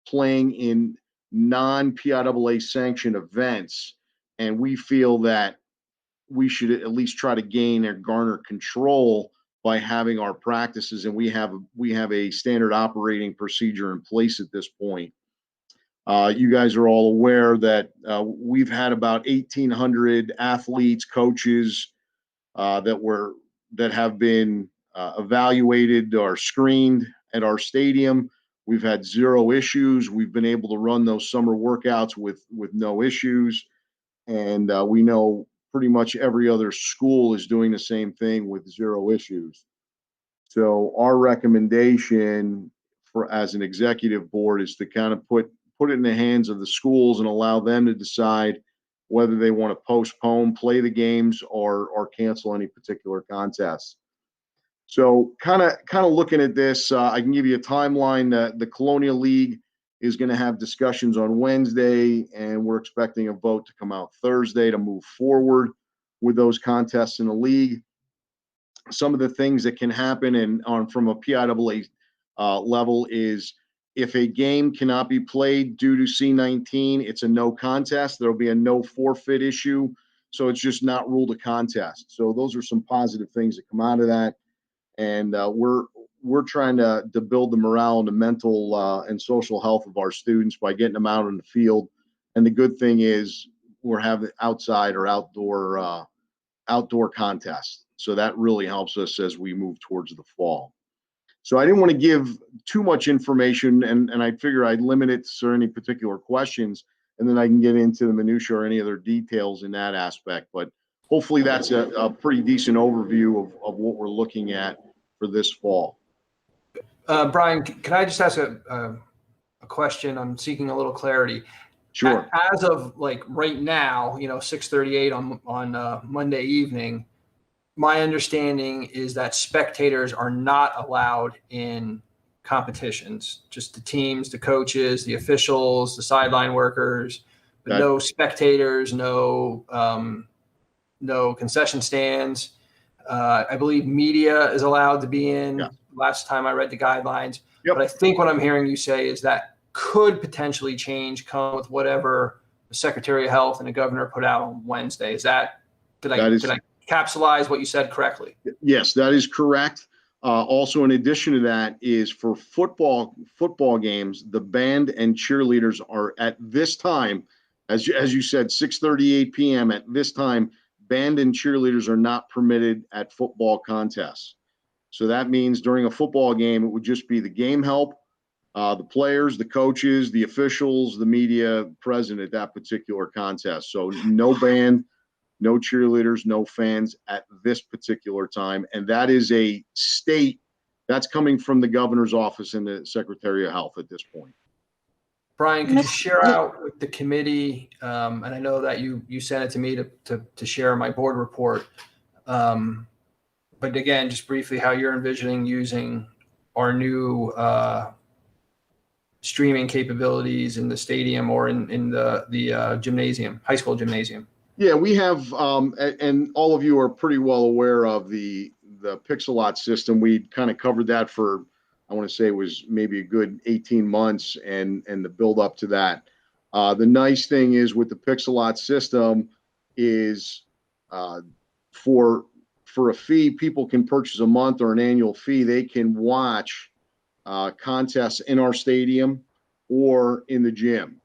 playing in non-PIAA sanctioned events, and we feel that we should at least try to gain or garner control by having our practices, and we have a standard operating procedure in place at this point. You guys are all aware that we've had about 1,800 athletes, coaches that have been evaluated or screened at our stadium. We've had 0 issues. We've been able to run those summer workouts with no issues, and we know pretty much every other school is doing the same thing with 0 issues. So our recommendation as an executive board is to kind of put it in the hands of the schools and allow them to decide whether they want to postpone, play the games, or cancel any particular contests. So kind of looking at this, I can give you a timeline. The Colonial League is going to have discussions on Wednesday, and we're expecting a vote to come out Thursday to move forward with those contests in the league. Some of the things that can happen from a PIAA level is if a game cannot be played due to C-19, it's a no contest. There'll be a no forfeit issue, so it's just not ruled a contest. So those are some positive things that come out of that, and we're trying to build the morale and the mental and social health of our students by getting them out in the field. And the good thing is we're having outside or outdoor contests. So that really helps us as we move towards the fall. So I didn't want to give too much information, and I figure I'd limit it to any particular questions, and then I can get into the minutia or any other details in that aspect. But hopefully that's a pretty decent overview of what we're looking at for this fall. Brian, can I just ask a question? I'm seeking a little clarity. Sure. As of like right now, 6:38 on Monday evening, my understanding is that spectators are not allowed in competitions, just the teams, the coaches, the officials, the sideline workers, but no spectators, no concession stands. I believe media is allowed to be in. Yeah. Last time I read the guidelines. Yep. But I think what I'm hearing you say is that could potentially change come with whatever the Secretary of Health and the governor put out on Wednesday. Did I capsulize what you said correctly? Yes, that is correct. Also, in addition to that, is for football games, the band and cheerleaders are at this time, as you said, 6:38 p.m. At this time, band and cheerleaders are not permitted at football contests. So that means during a football game, it would just be the game help, the players, the coaches, the officials, the media present at that particular contest. So no band, no cheerleaders, no fans at this particular time. And that is a state that's coming from the governor's office and the Secretary of Health at this point. Brian, could you share out with the committee, and I know that you sent it to me to share my board report, but again, just briefly how you're envisioning using our new streaming capabilities in the stadium or in the gymnasium, high school gymnasium. Yeah, we have, and all of you are pretty well aware of the Pixelot system. We kind of covered that for, I want to say it was maybe a good 18 months and the build up to that. The nice thing is with the Pixelot system is for for a fee, people can purchase a month or an annual fee. They can watch contests in our stadium or in the gym.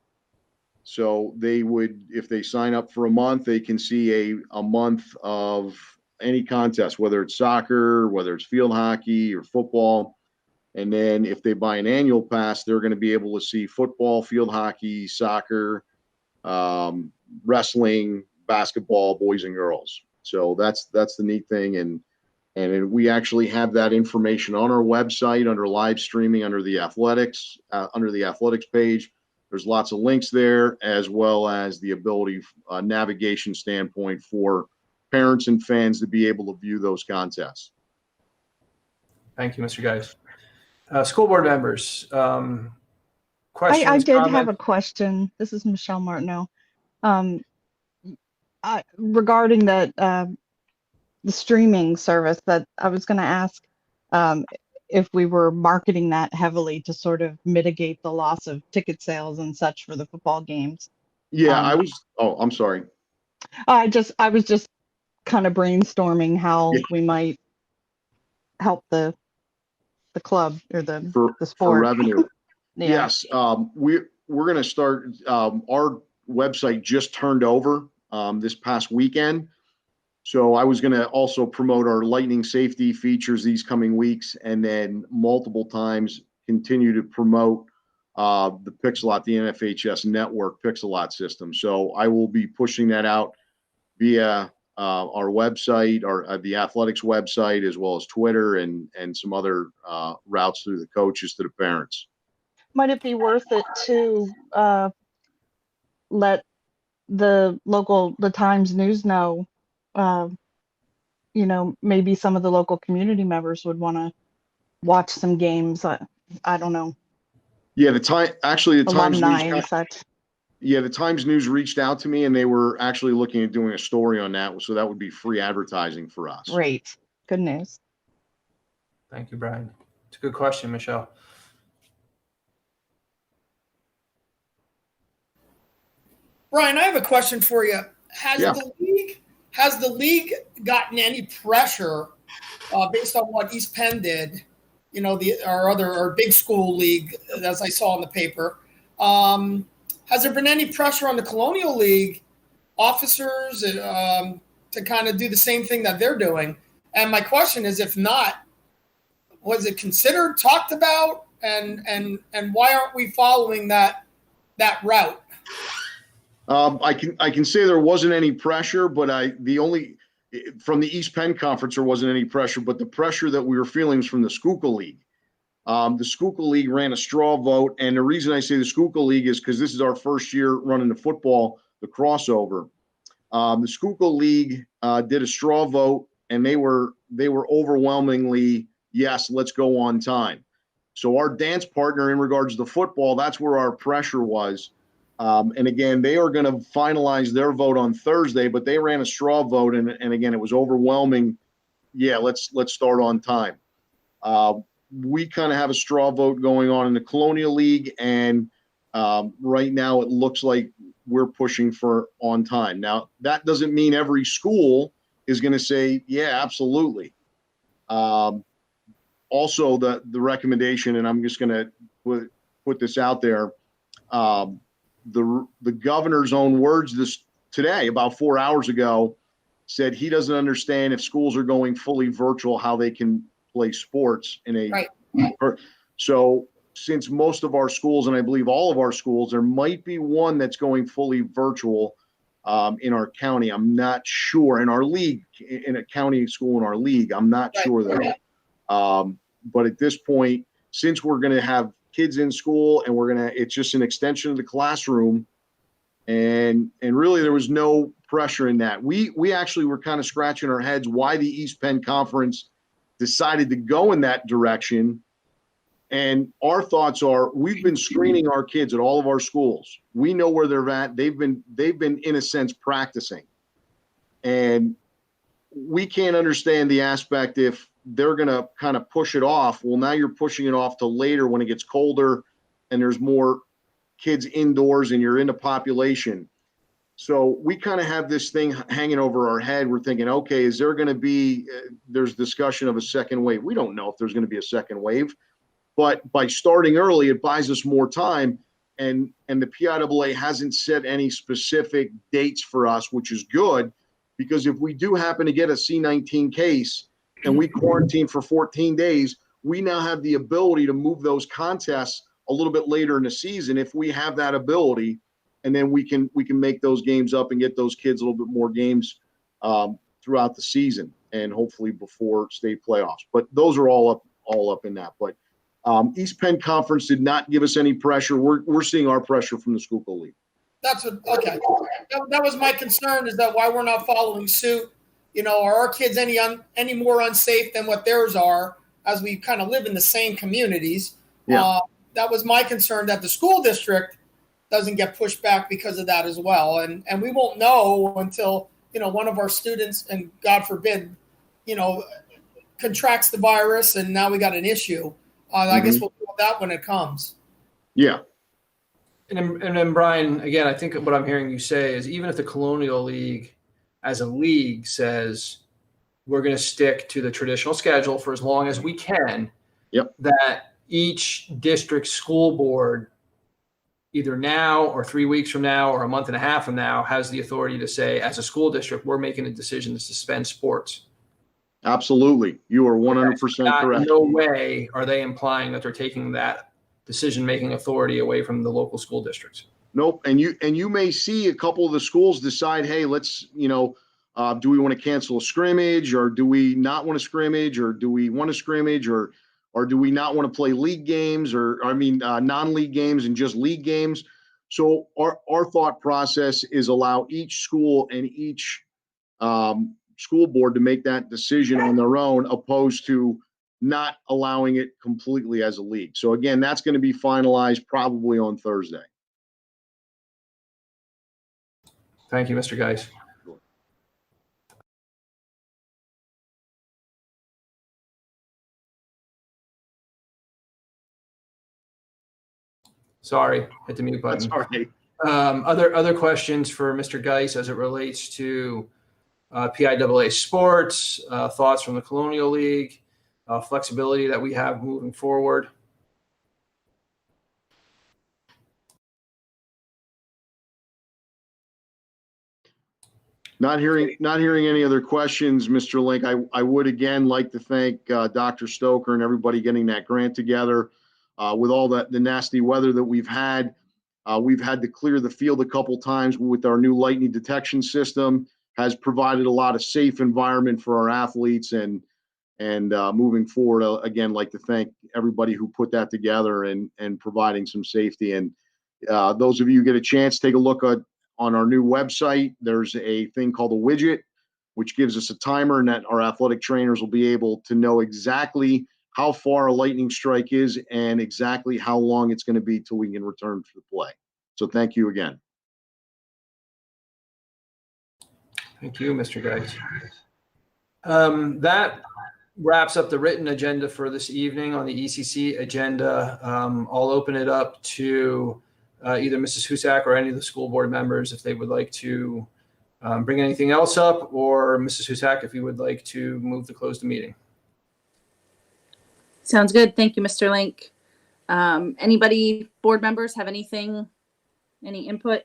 So they would, if they sign up for a month, they can see a month of any contest, whether it's soccer, whether it's field hockey or football. And then if they buy an annual pass, they're going to be able to see football, field hockey, soccer, wrestling, basketball, boys and girls. So that's the neat thing. And we actually have that information on our website under live streaming, under the athletics page. There's lots of links there, as well as the ability, navigation standpoint for parents and fans to be able to view those contests. Thank you, Mr. Geis. School board members, questions, I did have comments? a question. This is Michelle Martineau. Regarding that, the streaming service, that I was going to ask if we were marketing that heavily to sort of mitigate the loss of ticket sales and such for the football games. Yeah, I'm sorry. I was just kind of brainstorming how we might help the club or the sport. For revenue. Yeah. Yes, we're going to start. Our website just turned over this past weekend. So I was going to also promote our lightning safety features these coming weeks, and then multiple times continue to promote the Pixelot, the NFHS network Pixelot system. So I will be pushing that out via our website, or the athletics website, as well as Twitter and some other routes through the coaches to the parents. Might it be worth it to let the Times News know, maybe some of the local community members would want to watch some games. I don't know. Yeah, the Times Alumni News, and such. Yeah, the Times News reached out to me, and they were actually looking at doing a story on that. So that would be free advertising for us. Great. Good news. Thank you, Brian. It's a good question, Michelle. Brian, I have a question for you. Has the league gotten any pressure based on what East Penn did? Our big school league, as I saw in the paper. Has there been any pressure on the Colonial League officers to kind of do the same thing that they're doing? And my question is, if not, was it considered, talked about, and why aren't we following that route? I can say there wasn't any pressure, but from the East Penn Conference, there wasn't any pressure, but the pressure that we were feeling was from the Schuylkill League. The Schuylkill League ran a straw vote, and the reason I say the Schuylkill League is because this is our first year running the football, the crossover. The Schuylkill League did a straw vote, and they were overwhelmingly, yes, let's go on time. So our dance partner in regards to football, that's where our pressure was. And again, they are going to finalize their vote on Thursday, but they ran a straw vote, and again, it was overwhelming. Yeah, let's start on time. We kind of have a straw vote going on in the Colonial League, and right now it looks like we're pushing for on time. Now, that doesn't mean every school is going to say, yeah, absolutely. Also, the recommendation, and I'm just going to put this out there, the governor's own words today, about 4 hours ago, said he doesn't understand if schools are going fully virtual, how they can play sports in a right. So since most of our schools, and I believe all of our schools, there might be one that's going fully virtual in our county. I'm not sure in our league, in a county school in our league. I'm not sure though. But at this point, since we're going to have kids in school and it's just an extension of the classroom, and really there was no pressure in that. We actually were kind of scratching our heads why the East Penn Conference decided to go in that direction. And our thoughts are, we've been screening our kids at all of our schools. We know where they're at. They've been in a sense practicing, and we can't understand the aspect if they're going to kind of push it off. Well, now you're pushing it off to later when it gets colder and there's more kids indoors and you're in a population. So we kind of have this thing hanging over our head. We're thinking, okay, is there going to be, there's discussion of a second wave. We don't know if there's going to be a second wave, but by starting early, it buys us more time. And the PIAA hasn't set any specific dates for us, which is good, because if we do happen to get a C19 case and we quarantine for 14 days, we now have the ability to move those contests a little bit later in the season if we have that ability. And then we can make those games up and get those kids a little bit more games throughout the season and hopefully before state playoffs. But those are all up in that. But East Penn Conference did not give us any pressure. We're seeing our pressure from the Schuylkill League. That's what, okay. That was my concern, is that why we're not following suit. You know, are our kids any more unsafe than what theirs are, as we kind of live in the same communities? Yeah. That was my concern, that the school district doesn't get pushed back because of that as well. And we won't know until, you know, one of our students, and God forbid, you know, contracts the virus and now we got an issue. I guess we'll deal with that when it comes. Yeah. And then Brian, again, I think what I'm hearing you say is, even if the Colonial League as a league says we're going to stick to the traditional schedule for as long as we can, that each district school board, either now or 3 weeks from now or a month and a half from now, has the authority to say, as a school district, we're making a decision to suspend sports. Absolutely. You are 100% correct. No way are they implying that they're taking that decision-making authority away from the local school districts. Nope. And you may see a couple of the schools decide, hey, let's, do we want to cancel a scrimmage, or do we not want to scrimmage, or do we want to scrimmage, or do we not want to play league games, non-league games and just league games? So our thought process is allow each school and each school board to make that decision on their own, opposed to not allowing it completely as a league. So again, that's going to be finalized probably on Thursday. Thank you, Mr. Geis. Sorry, hit the mute button. That's all right. Other questions for Mr. Geis as it relates to PIAA sports, thoughts from the Colonial League, flexibility that we have moving forward? Not hearing any other questions, Mr. Link. I would again like to thank Dr. Stoker and everybody getting that grant together. With all the nasty weather that we've had to clear the field a couple times with our new lightning detection system, has provided a lot of safe environment for our athletes, and moving forward, again, like to thank everybody who put that together and providing some safety. And those of you who get a chance, take a look on our new website. There's a thing called a widget, which gives us a timer, and that our athletic trainers will be able to know exactly how far a lightning strike is and exactly how long it's going to be till we can return to the play. So thank you again. Thank you, Mr. Geis. That wraps up the written agenda for this evening. On the ECC agenda, I'll open it up to either Mrs. Husak or any of the school board members if they would like to bring anything else up, or Mrs. Husak, if you would like to move to close the meeting. Sounds good. Thank you, Mr. Link. Anybody, board members, have anything, any input?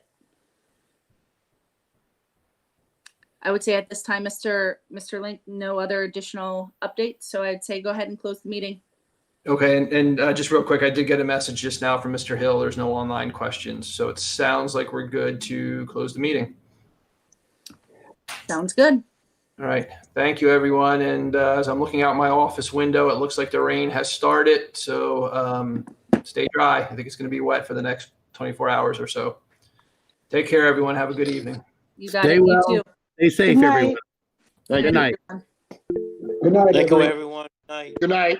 I would say at this time, Mr. Link, no other additional updates. So I'd say go ahead and close the meeting. Okay, and just real quick, I did get a message just now from Mr. Hill. There's no online questions. So it sounds like we're good to close the meeting. Sounds good. All right. Thank you, everyone. And as I'm looking out my office window, it looks like the rain has started. So stay dry. I think it's going to be wet for the next 24 hours or so. Take care, everyone. Have a good evening. You got Stay it. well. You too. Stay safe, everyone. Good night. Good night, Thank you, everyone. Good night. Good night.